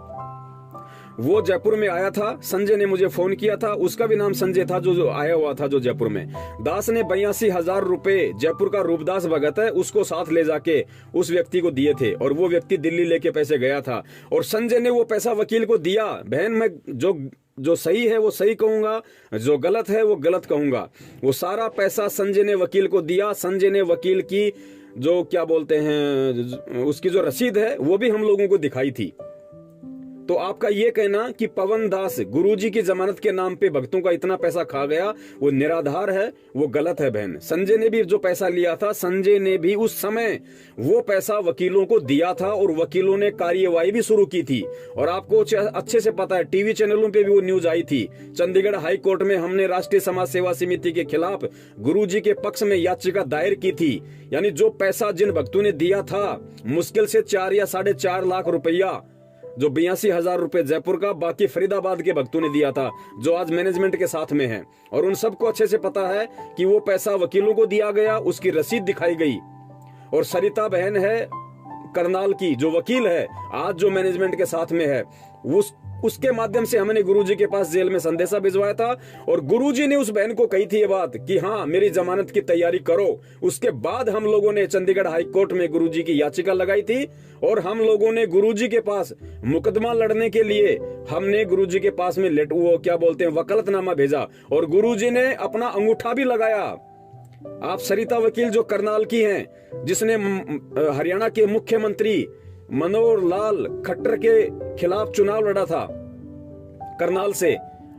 Speaker 2: वो जयपुर में आया था। संजय ने मुझे फोन किया था, उसका भी नाम संजय था जो आया हुआ था जो जयपुर में। दास ने 82,000 रुपए जयपुर का रूपदास भगत है उसको साथ ले जाके उस व्यक्ति को दिए थे, और वो व्यक्ति दिल्ली लेके पैसे गया था, और संजय ने वो पैसा वकील को दिया। बहन मैं जो सही है वो सही कहूंगा, जो गलत है वो गलत कहूंगा। वो सारा पैसा संजय ने वकील को दिया। संजय ने वकील की जो क्या बोलते हैं उसकी जो रसीद है वो भी हम लोगों को दिखाई थी। तो आपका ये कहना कि पवन दास गुरुजी की जमानत के नाम पे भक्तों का इतना पैसा खा गया, वो निराधार है, वो गलत है बहन। संजय ने भी जो पैसा लिया था, संजय ने भी उस समय वो पैसा वकीलों को दिया था और वकीलों ने कार्यवाही भी शुरू की थी। और आपको अच्छे से पता है, टीवी चैनलों पे भी वो न्यूज आई थी। चंडीगढ़ हाई कोर्ट में हमने राष्ट्रीय समाज सेवा समिति के खिलाफ गुरुजी के पक्ष में याचिका दायर की थी। यानी जो पैसा जिन भक्तों ने दिया था, मुश्किल से 4 या 4.5 लाख रुपया, जो 82,000 रुपए जयपुर का, बाकी फरीदाबाद के भक्तों ने दिया था जो आज मैनेजमेंट के साथ में है। और उन सबको अच्छे से पता है कि वो पैसा वकीलों को दिया गया, उसकी रसीद दिखाई गई। और सरिता बहन है करनाल की, जो वकील है आज जो मैनेजमेंट के साथ में है, उसके माध्यम से हमने गुरुजी के पास जेल में संदेशा भिजवाया था, और गुरुजी ने उस बहन को कही थी ये बात कि हाँ मेरी जमानत की तैयारी करो। उसके बाद हम लोगों ने चंडीगढ़ हाई कोर्ट में गुरुजी की याचिका लगाई थी, और हम लोगों ने गुरुजी के पास मुकदमा लड़ने के लिए हमने गुरुजी के पास में वो क्या बोलते हैं वकालतनामा भेजा, और गुरुजी ने अपना अंगूठा भी लगाया। आप सरिता वकील जो करनाल की हैं, जिसने हरियाणा के मुख्यमंत्री मनोहर लाल खट्टर के खिलाफ चुनाव लड़ा था करनाल से,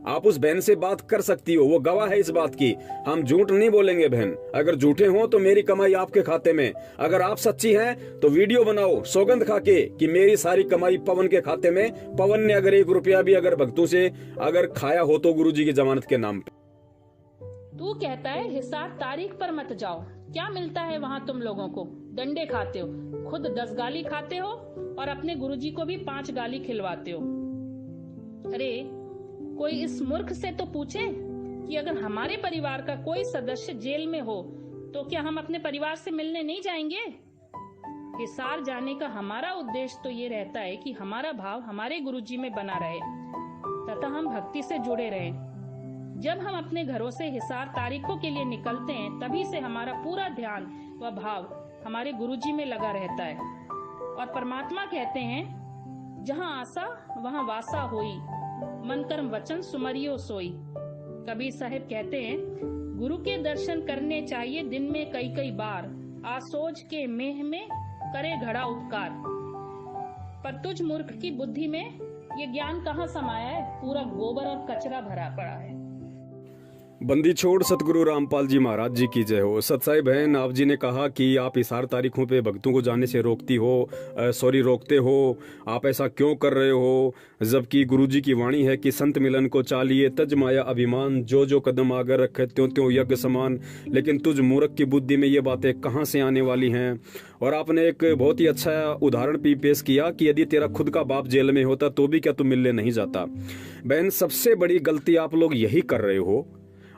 Speaker 2: आप उस बहन से बात कर सकती हो, वो गवाह है इस बात की। हम झूठ नहीं बोलेंगे बहन, अगर झूठे हो तो मेरी कमाई आपके खाते में, अगर आप सच्ची हैं तो वीडियो बनाओ सौगंध खा के कि मेरी सारी कमाई पवन के खाते में। पवन ने अगर 1 रुपया भी अगर भक्तों से अगर खाया हो तो गुरुजी की जमानत के नाम पे।
Speaker 1: तू कहता है हिसार तारीख पर मत जाओ, क्या मिलता है वहाँ तुम लोगों को? डंडे खाते हो, खुद 10 गाली खाते हो और अपने गुरुजी को भी 5 गाली खिलवाते हो। अरे कोई इस मूर्ख से तो पूछे कि अगर हमारे परिवार का कोई सदस्य जेल में हो तो क्या हम अपने परिवार से मिलने नहीं जाएंगे? हिसार जाने का हमारा उद्देश्य तो ये रहता है कि हमारा भाव हमारे गुरुजी में बना रहे तथा हम भक्ति से जुड़े रहें। जब हम अपने घरों से हिसार तारीखों के लिए निकलते हैं तभी से हमारा पूरा ध्यान व भाव हमारे गुरुजी में लगा रहता है। और परमात्मा कहते हैं जहाँ आशा वहाँ वासा होई, मन कर्म वचन सुमरियो सोई। कबीर साहिब कहते हैं गुरु के दर्शन करने चाहिए दिन में कई कई बार, आसोज के मेह में करे घड़ा उपकार। पर तुझ मूर्ख की बुद्धि में ये ज्ञान कहाँ समाया है? पूरा गोबर और कचरा भरा पड़ा है।
Speaker 2: बंदी छोड़ सतगुरु रामपाल जी महाराज जी की जय हो। सतसाई बहन, आप जी ने कहा कि आप हिसार तारीखों पे भक्तों को जाने से रोकती हो, रोकते हो, आप ऐसा क्यों कर रहे हो? जबकि गुरुजी की वाणी है कि संत मिलन को चालिए तज माया अभिमान, जो जो कदम आगे रखे त्यों त्यों यज्ञ समान। लेकिन तुझ मूर्ख की बुद्धि में ये बातें कहाँ से आने वाली हैं? और आपने एक बहुत ही अच्छा उदाहरण भी पेश किया कि यदि तेरा खुद का बाप जेल में होता तो भी क्या तू मिलने नहीं जाता। बहन, सबसे बड़ी गलती आप लोग यही कर रहे हो।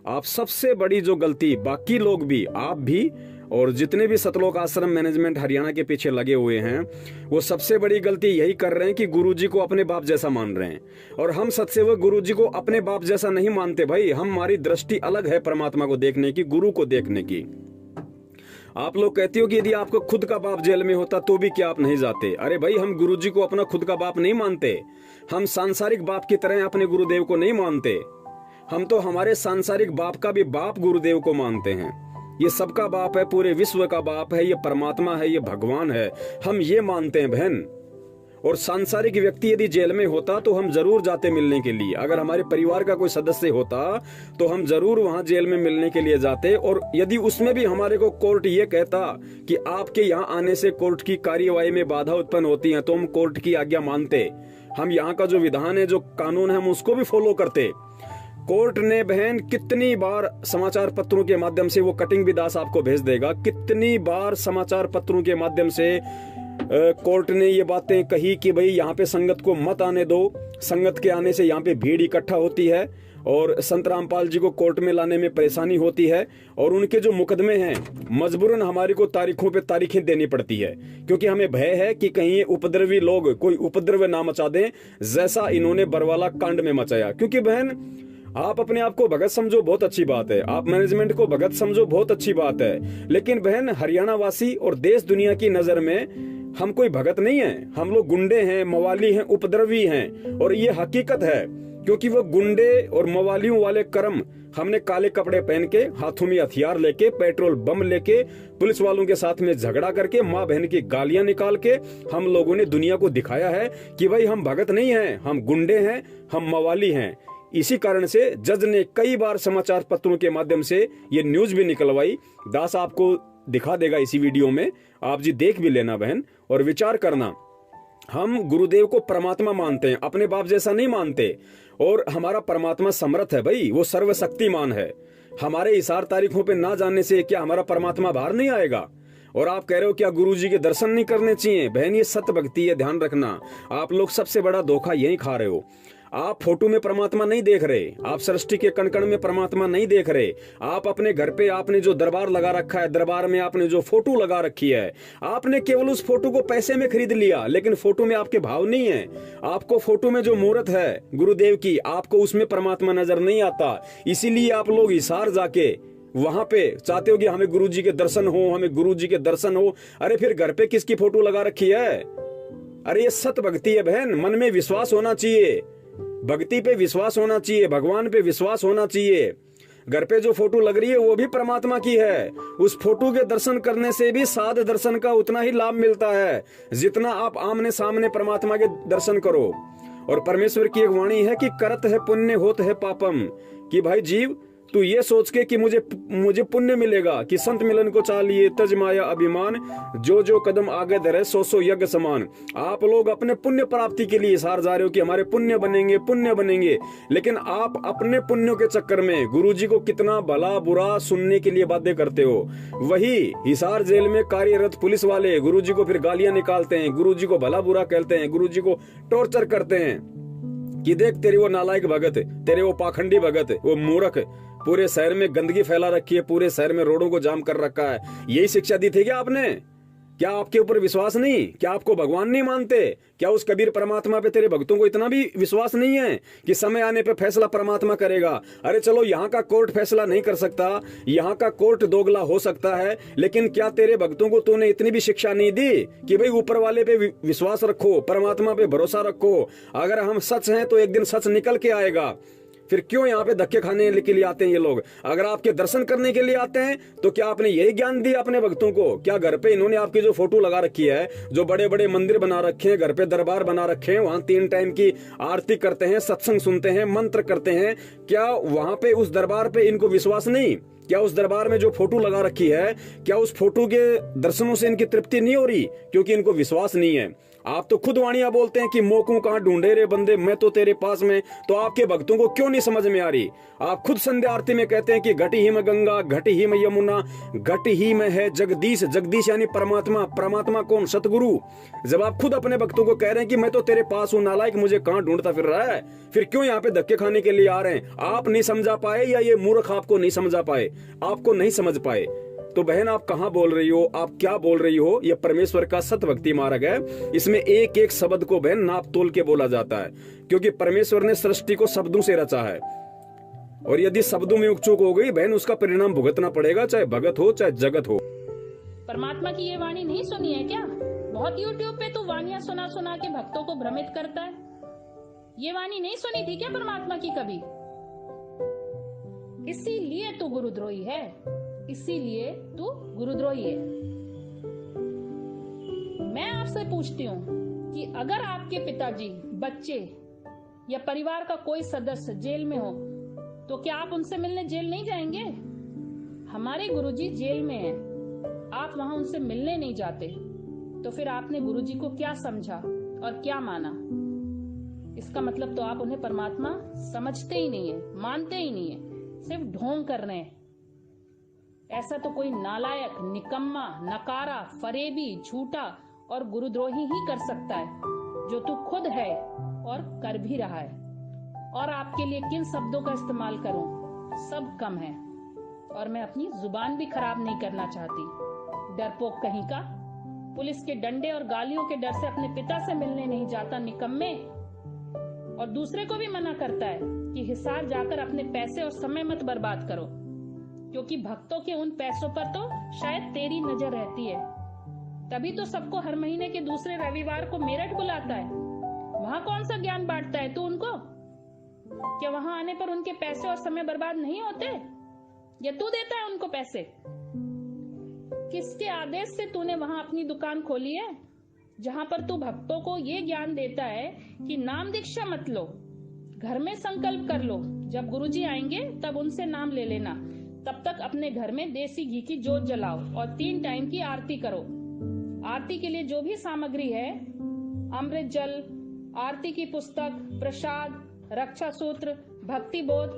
Speaker 2: आप सबसे बड़ी जो गलती, बाकी लोग भी, आप भी और जितने भी सतलोक आश्रम मैनेजमेंट हरियाणा के पीछे लगे हुए हैं, वो सबसे बड़ी गलती यही कर रहे हैं कि गुरुजी को अपने बाप जैसा मान रहे हैं। और हम सत्सेवक गुरुजी को अपने बाप जैसा नहीं मानते भाई। हमारी दृष्टि अलग है परमात्मा को देखने की, गुरु को देखने की। आप लोग कहते हो कि यदि आपको खुद का बाप जेल में होता तो भी क्या आप नहीं जाते? अरे भाई, हम गुरुजी को अपना खुद का बाप नहीं मानते। हम सांसारिक बाप की तरह अपने गुरुदेव को नहीं मानते। हम तो हमारे सांसारिक बाप का भी बाप गुरुदेव को मानते हैं। ये सबका बाप है, पूरे विश्व का बाप है, ये परमात्मा है, ये भगवान है, हम ये मानते हैं बहन। और सांसारिक व्यक्ति यदि जेल में होता तो हम जरूर जाते मिलने के लिए। अगर हमारे परिवार का कोई सदस्य होता तो हम जरूर वहां जेल में मिलने के लिए जाते। और यदि उसमें भी हमारे को कोर्ट ये कहता कि आपके यहाँ आने से कोर्ट की कार्यवाही में बाधा उत्पन्न होती है तो हम कोर्ट की आज्ञा मानते। हम यहाँ का जो विधान है, जो कानून है, हम उसको भी फॉलो करते। कोर्ट ने बहन कितनी बार समाचार पत्रों के माध्यम से, वो कटिंग भी दास आपको भेज देगा, कितनी बार समाचार पत्रों के माध्यम से कोर्ट ने ये बातें कही कि भाई यहाँ पे संगत को मत आने दो, संगत के आने से यहाँ पे भीड़ इकट्ठा होती है और संत रामपाल जी को कोर्ट में लाने में परेशानी होती है। और उनके जो मुकदमे हैं मजबूरन हमारी को तारीखों पे तारीखें देनी पड़ती है, क्योंकि हमें भय है कि कहीं ये उपद्रवी लोग कोई उपद्रव ना मचा दें जैसा इन्होंने बरवाला कांड में मचाया। क्योंकि बहन, आप अपने आप को भगत समझो, बहुत अच्छी बात है, आप मैनेजमेंट को भगत समझो, बहुत अच्छी बात है, लेकिन बहन हरियाणा वासी और देश दुनिया की नजर में हम कोई भगत नहीं है। हम लोग गुंडे हैं, मवाली हैं, उपद्रवी हैं। और ये हकीकत है, क्योंकि वो गुंडे और मवालियों वाले कर्म हमने काले कपड़े पहन के, हाथों में हथियार लेके, पेट्रोल बम लेके, पुलिस वालों के साथ में झगड़ा करके, माँ बहन की गालियां निकाल के हम लोगों ने दुनिया को दिखाया है कि भाई हम भगत नहीं हैं, हम गुंडे हैं, हम मवाली हैं। इसी कारण से जज ने कई बार समाचार पत्रों के माध्यम से ये न्यूज भी निकलवाई। दास आपको दिखा देगा इसी वीडियो में, आप जी देख भी लेना बहन और विचार करना। हम गुरुदेव को परमात्मा मानते हैं, अपने बाप जैसा नहीं मानते। और हमारा परमात्मा समर्थ है भाई, वो सर्वशक्तिमान है। हमारे इशार तारीखों पे ना जानने से क्या हमारा परमात्मा बाहर नहीं आएगा? और आप कह रहे हो क्या गुरुजी के दर्शन नहीं करने चाहिए? बहन, ये सत्य भक्ति है, ध्यान रखना। आप लोग सबसे बड़ा धोखा यही खा रहे हो। आप फोटो में परमात्मा नहीं देख रहे, आप सृष्टि के कण कण में परमात्मा नहीं देख रहे। आप अपने घर पे आपने जो दरबार लगा रखा है, दरबार में आपने जो फोटो लगा रखी है, आपने केवल उस फोटो को पैसे में खरीद लिया, लेकिन फोटो में आपके भाव नहीं है। आपको फोटो में जो मूर्त है गुरुदेव की, आपको उसमें परमात्मा नजर नहीं आता। इसीलिए आप लोग हिसार जाके वहां पे चाहते हो कि हमें गुरुजी के दर्शन हो, हमें गुरुजी के दर्शन हो। अरे फिर घर पे किसकी फोटो लगा रखी है? अरे ये सत्य भक्ति है बहन, मन में विश्वास होना चाहिए, भक्ति पे विश्वास होना चाहिए, भगवान पे विश्वास होना चाहिए। घर पे जो फोटो लग रही है वो भी परमात्मा की है। उस फोटो के दर्शन करने से भी साध दर्शन का उतना ही लाभ मिलता है जितना आप आमने सामने परमात्मा के दर्शन करो। और परमेश्वर की एक वाणी है कि करत है पुण्य होत है पापम, कि भाई जीव तू ये सोच के कि मुझे पुण्य मिलेगा, कि संत मिलन को चालिए तज माया अभिमान, जो जो कदम आगे धरे सो सो यज्ञ समान। आप लोग अपने पुण्य प्राप्ति के लिए इशार जा रहे हो कि हमारे पुण्य बनेंगे, लेकिन आप अपने पुण्यों के चक्कर में गुरुजी को कितना भला बुरा सुनने के लिए बाध्य करते हो। वही हिसार जेल में कार्यरत पुलिस वाले गुरुजी को फिर गालियां निकालते हैं, गुरुजी को भला बुरा कहते हैं, गुरुजी को टॉर्चर करते हैं कि देख तेरी वो नालायक भगत, तेरे वो पाखंडी भगत, वो मूर्ख, पूरे शहर में गंदगी फैला रखी है, पूरे शहर में रोडों को जाम कर रखा है। यही शिक्षा दी थी क्या आपने? क्या आपके ऊपर विश्वास नहीं? क्या आपको भगवान नहीं मानते? क्या उस कबीर परमात्मा पे तेरे भक्तों को इतना भी विश्वास नहीं है कि समय आने पे फैसला परमात्मा करेगा? अरे चलो यहाँ का कोर्ट फैसला नहीं कर सकता, यहाँ का कोर्ट दोगला हो सकता है, लेकिन क्या तेरे भक्तों को तूने इतनी भी शिक्षा नहीं दी कि भाई ऊपर वाले पे विश्वास रखो, परमात्मा पे भरोसा रखो, अगर हम सच हैं तो एक दिन सच निकल के आएगा। फिर क्यों यहाँ पे धक्के खाने के लिए आते हैं ये लोग? अगर आपके दर्शन करने के लिए आते हैं तो क्या आपने यही ज्ञान दिया अपने भक्तों को? क्या घर पे इन्होंने आपकी जो फोटो लगा रखी है, जो बड़े बड़े मंदिर बना रखे हैं, घर पे दरबार बना रखे हैं, वहां 3 टाइम की आरती करते हैं, सत्संग सुनते हैं, मंत्र करते हैं, क्या वहां पे उस दरबार पे इनको विश्वास नहीं? क्या उस दरबार में जो फोटो लगा रखी है, क्या उस फोटो के दर्शनों से इनकी तृप्ति नहीं हो रही? क्योंकि इनको विश्वास नहीं है। आप तो खुद वाणियां बोलते हैं कि मोकू कहां ढूंढे रे बंदे, मैं तो तेरे पास में, तो आपके भक्तों को क्यों नहीं समझ में आ रही? आप खुद संध्या आरती में कहते हैं कि घटी ही में गंगा, घटी ही में यमुना, घटी ही में है जगदीश। जगदीश यानी परमात्मा। परमात्मा कौन? सतगुरु। जब आप खुद अपने भक्तों को कह रहे हैं कि मैं तो तेरे पास हूं, नालायक मुझे कहां ढूंढता फिर रहा है, फिर क्यों यहाँ पे धक्के खाने के लिए आ रहे हैं? आप नहीं समझा पाए या ये मूर्ख आपको नहीं समझा पाए? आपको नहीं समझ पाए तो बहन आप कहां बोल रही हो, आप क्या बोल रही हो? यह परमेश्वर का सत भक्ति मार्ग है। इसमें एक एक शब्द को बहन नाप तोल के बोला जाता है, क्योंकि परमेश्वर ने सृष्टि को शब्दों से रचा है, और यदि शब्दों में चूक हो गई बहन, उसका परिणाम भुगतना पड़ेगा, चाहे भगत हो चाहे जगत हो।
Speaker 1: परमात्मा की ये वाणी नहीं सुनी है क्या? बहुत यूट्यूब पे तो वाणियां सुना सुना के भक्तों को भ्रमित करता है। ये वाणी नहीं सुनी थी क्या परमात्मा की कभी? इसीलिए तू गुरुद्रोही है, इसीलिए तू गुरुद्रोही है। मैं आपसे पूछती हूँ कि अगर आपके पिताजी, बच्चे या परिवार का कोई सदस्य जेल में हो तो क्या आप उनसे मिलने जेल नहीं जाएंगे? हमारे गुरुजी जेल में हैं, आप वहां उनसे मिलने नहीं जाते, तो फिर आपने गुरुजी को क्या समझा और क्या माना? इसका मतलब तो आप उन्हें परमात्मा समझते ही नहीं है, मानते ही नहीं है, सिर्फ ढोंग कर रहे हैं। ऐसा तो कोई नालायक, निकम्मा, नकारा, फरेबी, झूठा और गुरुद्रोही ही कर सकता है, जो तू खुद है और कर भी रहा है। और आपके लिए किन शब्दों का इस्तेमाल करूं, सब कम है, और मैं अपनी जुबान भी खराब नहीं करना चाहती। डरपोक कहीं का, पुलिस के डंडे और गालियों के डर से अपने पिता से मिलने नहीं जाता निकम्मे, और दूसरे को भी मना करता है कि हिसार जाकर अपने पैसे और समय मत बर्बाद करो, क्योंकि भक्तों के उन पैसों पर तो शायद तेरी नजर रहती है। तभी तो सबको हर महीने के दूसरे रविवार को मेरठ बुलाता है। वहां कौन सा ज्ञान बांटता है तू उनको? क्या वहां आने पर उनके पैसे और समय बर्बाद नहीं होते, या तू देता है उनको पैसे? किसके आदेश से तूने वहां अपनी दुकान खोली है, जहां पर तू भक्तों को ये ज्ञान देता है कि नाम दीक्षा मत लो, घर में संकल्प कर लो, जब गुरुजी आएंगे तब उनसे नाम ले लेना, तब तक अपने घर में देसी घी की जोत जलाओ और 3 टाइम की आरती करो। आरती के लिए जो भी सामग्री है, अमृत जल, आरती की पुस्तक, प्रसाद, रक्षा सूत्र, भक्ति बोध,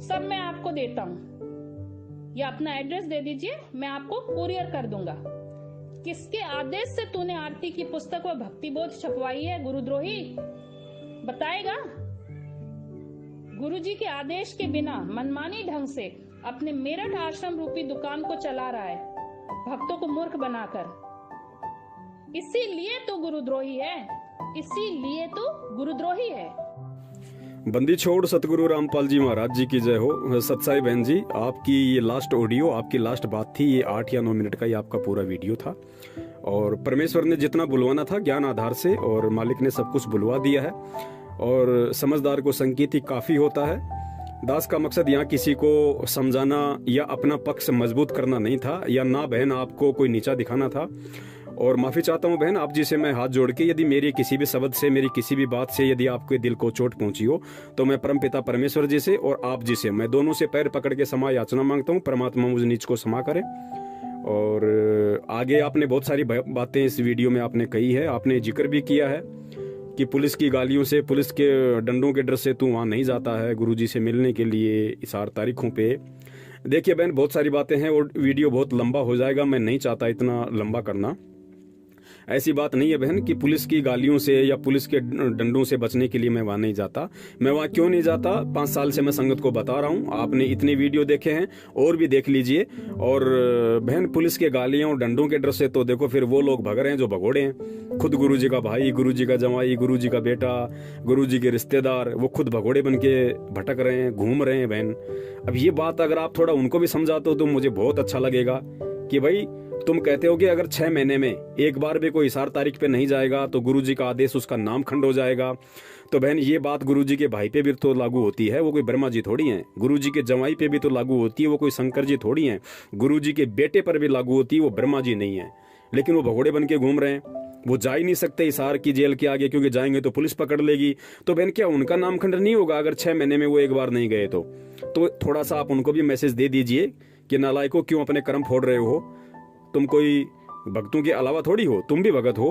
Speaker 1: सब मैं आपको देता हूँ। या अपना एड्रेस दे दीजिए, मैं आपको कुरियर कर दूंगा। किसके आदेश से तूने आरती की पुस्तक व भक्ति बोध छपवाई है गुरुद्रोही? बताएगा? गुरुजी के आदेश के बिना मनमानी ढंग से अपने मेरठ आश्रम रूपी दुकान को चला रहा है, भक्तों को मूर्ख बनाकर। इसीलिए तो गुरुद्रोही है, इसीलिए तो गुरुद्रोही है।
Speaker 2: बंदी छोड़ सतगुरु रामपाल जी महाराज जी की जय हो। सत्साई बहन जी, आपकी ये लास्ट ऑडियो, आपकी लास्ट बात थी, ये 8 या 9 मिनट का ये आपका पूरा वीडियो था, और परमेश्वर ने जितना बुलवाना था ज्ञान आधार से, और मालिक ने सब कुछ बुलवा दिया है, और समझदार को संकेत ही काफी होता है। दास का मकसद यहाँ किसी को समझाना या अपना पक्ष मजबूत करना नहीं था, या ना बहन आपको कोई नीचा दिखाना था। और माफी चाहता हूँ बहन आप जी से मैं हाथ जोड़ के, यदि मेरी किसी भी शब्द से, मेरी किसी भी बात से यदि आपके दिल को चोट पहुंची हो तो मैं परम पिता परमेश्वर जी से और आप जी से मैं दोनों से पैर पकड़ के क्षमा याचना मांगता हूँ। परमात्मा मुझ नीच को क्षमा करे। और आगे आपने बहुत सारी बातें इस वीडियो में आपने कही है, आपने जिक्र भी किया है कि पुलिस की गालियों से, पुलिस के डंडों के डर से तू वहाँ नहीं जाता है गुरुजी से मिलने के लिए इस 8 तारीखों पे। देखिए बहन बहुत सारी बातें हैं और वीडियो बहुत लंबा हो जाएगा, मैं नहीं चाहता इतना लंबा करना। ऐसी बात नहीं है बहन कि पुलिस की गालियों से या पुलिस के डंडों से बचने के लिए मैं वहां नहीं जाता। मैं वहां क्यों नहीं जाता, 5 साल से मैं संगत को बता रहा हूं, आपने इतने वीडियो देखे हैं और भी देख लीजिए। और बहन पुलिस के गालियों और डंडों के डर से तो देखो फिर वो लोग भग रहे हैं जो भगोड़े हैं। खुद गुरुजी का भाई, गुरुजी का जवाई, गुरुजी का बेटा, गुरुजी के रिश्तेदार, वो खुद भगोड़े बन के भटक रहे हैं, घूम रहे हैं बहन। अब ये बात अगर आप थोड़ा उनको भी समझाते हो तो मुझे बहुत अच्छा लगेगा कि भाई तुम कहते हो कि अगर 6 महीने में एक बार भी कोई 4 तारीख पे नहीं जाएगा तो गुरुजी का आदेश, उसका नाम खंड हो जाएगा। तो बहन ये बात गुरुजी के भाई पे भी तो लागू होती है, वो कोई ब्रह्मा जी थोड़ी हैं। गुरुजी के जवाई पे भी तो लागू होती है, वो कोई शंकर जी थोड़ी हैं। गुरुजी के बेटे पर भी लागू होती है, वो ब्रह्मा जी नहीं है। लेकिन वो भगोड़े बन के घूम रहे हैं, वो जा ही नहीं सकते हिसार की जेल के आगे, क्योंकि जाएंगे तो पुलिस पकड़ लेगी। तो बहन क्या उनका नाम खंड नहीं होगा अगर 6 महीने में वो एक बार नहीं गए तो थोड़ा सा आप उनको भी मैसेज दे दीजिए कि नालायकों क्यों अपने कर्म फोड़ रहे हो। तुम कोई भक्तों के अलावा थोड़ी हो, तुम भी भगत हो,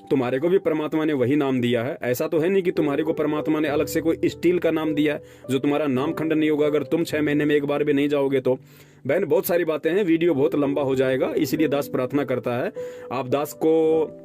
Speaker 2: तुम्हारे को भी परमात्मा ने वही नाम दिया है। ऐसा तो है नहीं कि तुम्हारे को परमात्मा ने अलग से कोई स्टील का नाम दिया है जो तुम्हारा नाम खंडन नहीं होगा अगर तुम 6 महीने में एक बार भी नहीं जाओगे तो। बहन बहुत सारी बातें हैं, वीडियो बहुत लंबा हो जाएगा, इसलिए दास प्रार्थना करता है आप दास को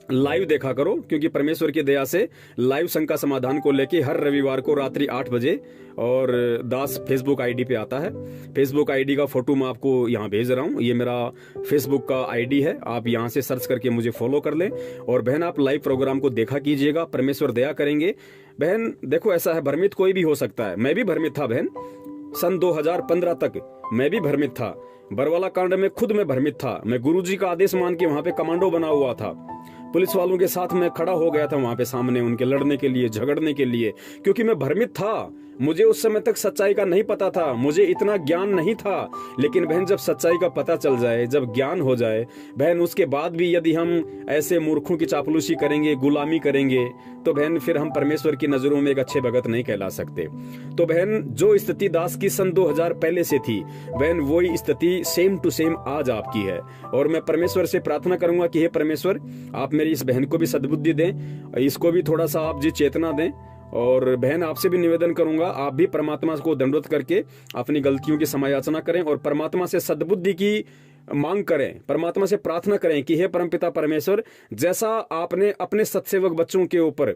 Speaker 2: लाइव देखा करो, क्योंकि परमेश्वर की दया से लाइव शंका समाधान को लेके हर रविवार को रात्रि 8 बजे और दास फेसबुक आईडी पे आता है। फेसबुक आईडी का फोटो मैं आपको यहाँ भेज रहा हूँ, ये मेरा फेसबुक का आईडी है, आप यहाँ से सर्च करके मुझे फॉलो कर लें। और बहन आप लाइव प्रोग्राम को देखा कीजिएगा, परमेश्वर दया करेंगे। बहन देखो ऐसा है, भ्रमित कोई भी हो सकता है, मैं भी भ्रमित था बहन, सन 2015 तक मैं भी भ्रमित था। बरवाला कांड में खुद मैं भ्रमित था, मैं गुरुजी का आदेश मान के वहां पे कमांडो बना हुआ था, पुलिस वालों के साथ मैं खड़ा हो गया था वहां पे सामने उनके लड़ने के लिए, झगड़ने के लिए, क्योंकि मैं भ्रमित था। मुझे उस समय तक सच्चाई का नहीं पता था, मुझे इतना ज्ञान नहीं था। लेकिन बहन जब सच्चाई का पता चल जाए, जब ज्ञान हो जाए बहन, उसके बाद भी यदि हम ऐसे मूर्खों की चापलूसी करेंगे, गुलामी करेंगे, तो बहन फिर हम परमेश्वर की नजरों में एक अच्छे भगत नहीं कहला सकते। तो बहन जो स्थिति दास की सन 2000 पहले से थी बहन, वही स्थिति सेम टू सेम आज आपकी है। और मैं परमेश्वर से प्रार्थना करूंगा कि हे परमेश्वर आप मेरी इस बहन को भी सद्बुद्धि दें, इसको भी थोड़ा सा आप जी चेतना दें। और बहन आपसे भी निवेदन करूंगा आप भी परमात्मा को दंडवत करके अपनी गलतियों की समायाचना करें और परमात्मा से सद्बुद्धि की मांग करें, परमात्मा से प्रार्थना करें कि हे परमपिता परमेश्वर, जैसा आपने अपने सत्सेवक बच्चों के ऊपर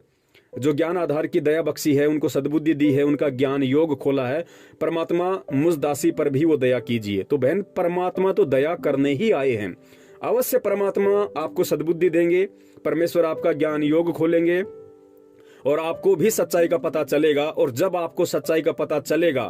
Speaker 2: जो ज्ञान आधार की दया बख्शी है, उनको सद्बुद्धि दी है, उनका ज्ञान योग खोला है, परमात्मा मुझ दासी पर भी वो दया कीजिए। तो बहन परमात्मा तो दया करने ही आए हैं, अवश्य परमात्मा आपको सद्बुद्धि देंगे, परमेश्वर आपका ज्ञान योग खोलेंगे और आपको भी सच्चाई का पता चलेगा। और जब आपको सच्चाई का पता चलेगा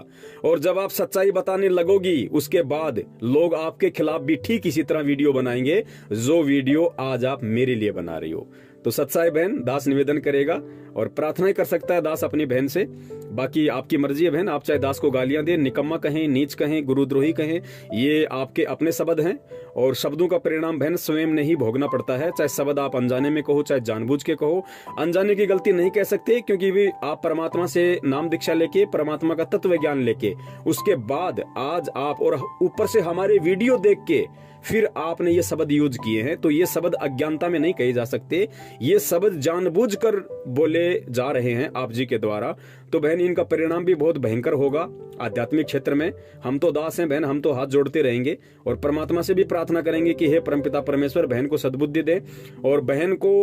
Speaker 2: और जब आप सच्चाई बताने लगोगी, उसके बाद लोग आपके खिलाफ भी ठीक इसी तरह वीडियो बनाएंगे जो वीडियो आज आप मेरे लिए बना रही हो। तो सच्चाई बहन दास निवेदन करेगा और प्रार्थना कर सकता है दास अपनी बहन से, बाकी आपकी मर्जी है बहन। आप चाहे दास को गालियां दें, निकम्मा कहें, नीच कहें, गुरुद्रोही कहें, ये आपके अपने शब्द हैं और शब्दों का परिणाम बहन स्वयं ने ही भोगना पड़ता है। चाहे शब्द आप अनजाने में कहो, चाहे जानबूझ के कहो, अनजाने की गलती नहीं कह सकते, क्योंकि भी आप परमात्मा से नाम दीक्षा लेके, परमात्मा का तत्व ज्ञान लेके, उसके बाद आज आप और ऊपर से हमारे वीडियो देख के फिर आपने ये शब्द यूज किए हैं, तो ये शब्द अज्ञानता में नहीं कहे जा सकते, ये शब्द जानबूझकर बोले जा रहे हैं आप जी के द्वारा। तो बहन इनका परिणाम भी बहुत भयंकर होगा आध्यात्मिक क्षेत्र में। हम तो दास हैं बहन, हम तो हाथ जोड़ते रहेंगे और परमात्मा से भी प्रार्थना करेंगे कि हे परमपिता परमेश्वर बहन को सद्बुद्धि दे। और बहन को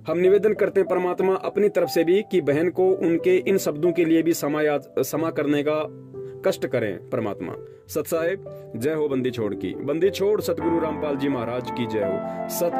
Speaker 2: हम निवेदन करते हैं परमात्मा अपनी तरफ से भी कि बहन को उनके इन शब्दों के लिए भी क्षमा करने का कष्ट करें परमात्मा। सत साहेब जय हो बंदी छोड़ की, बंदी छोड़ सतगुरु रामपाल जी महाराज की जय हो। सत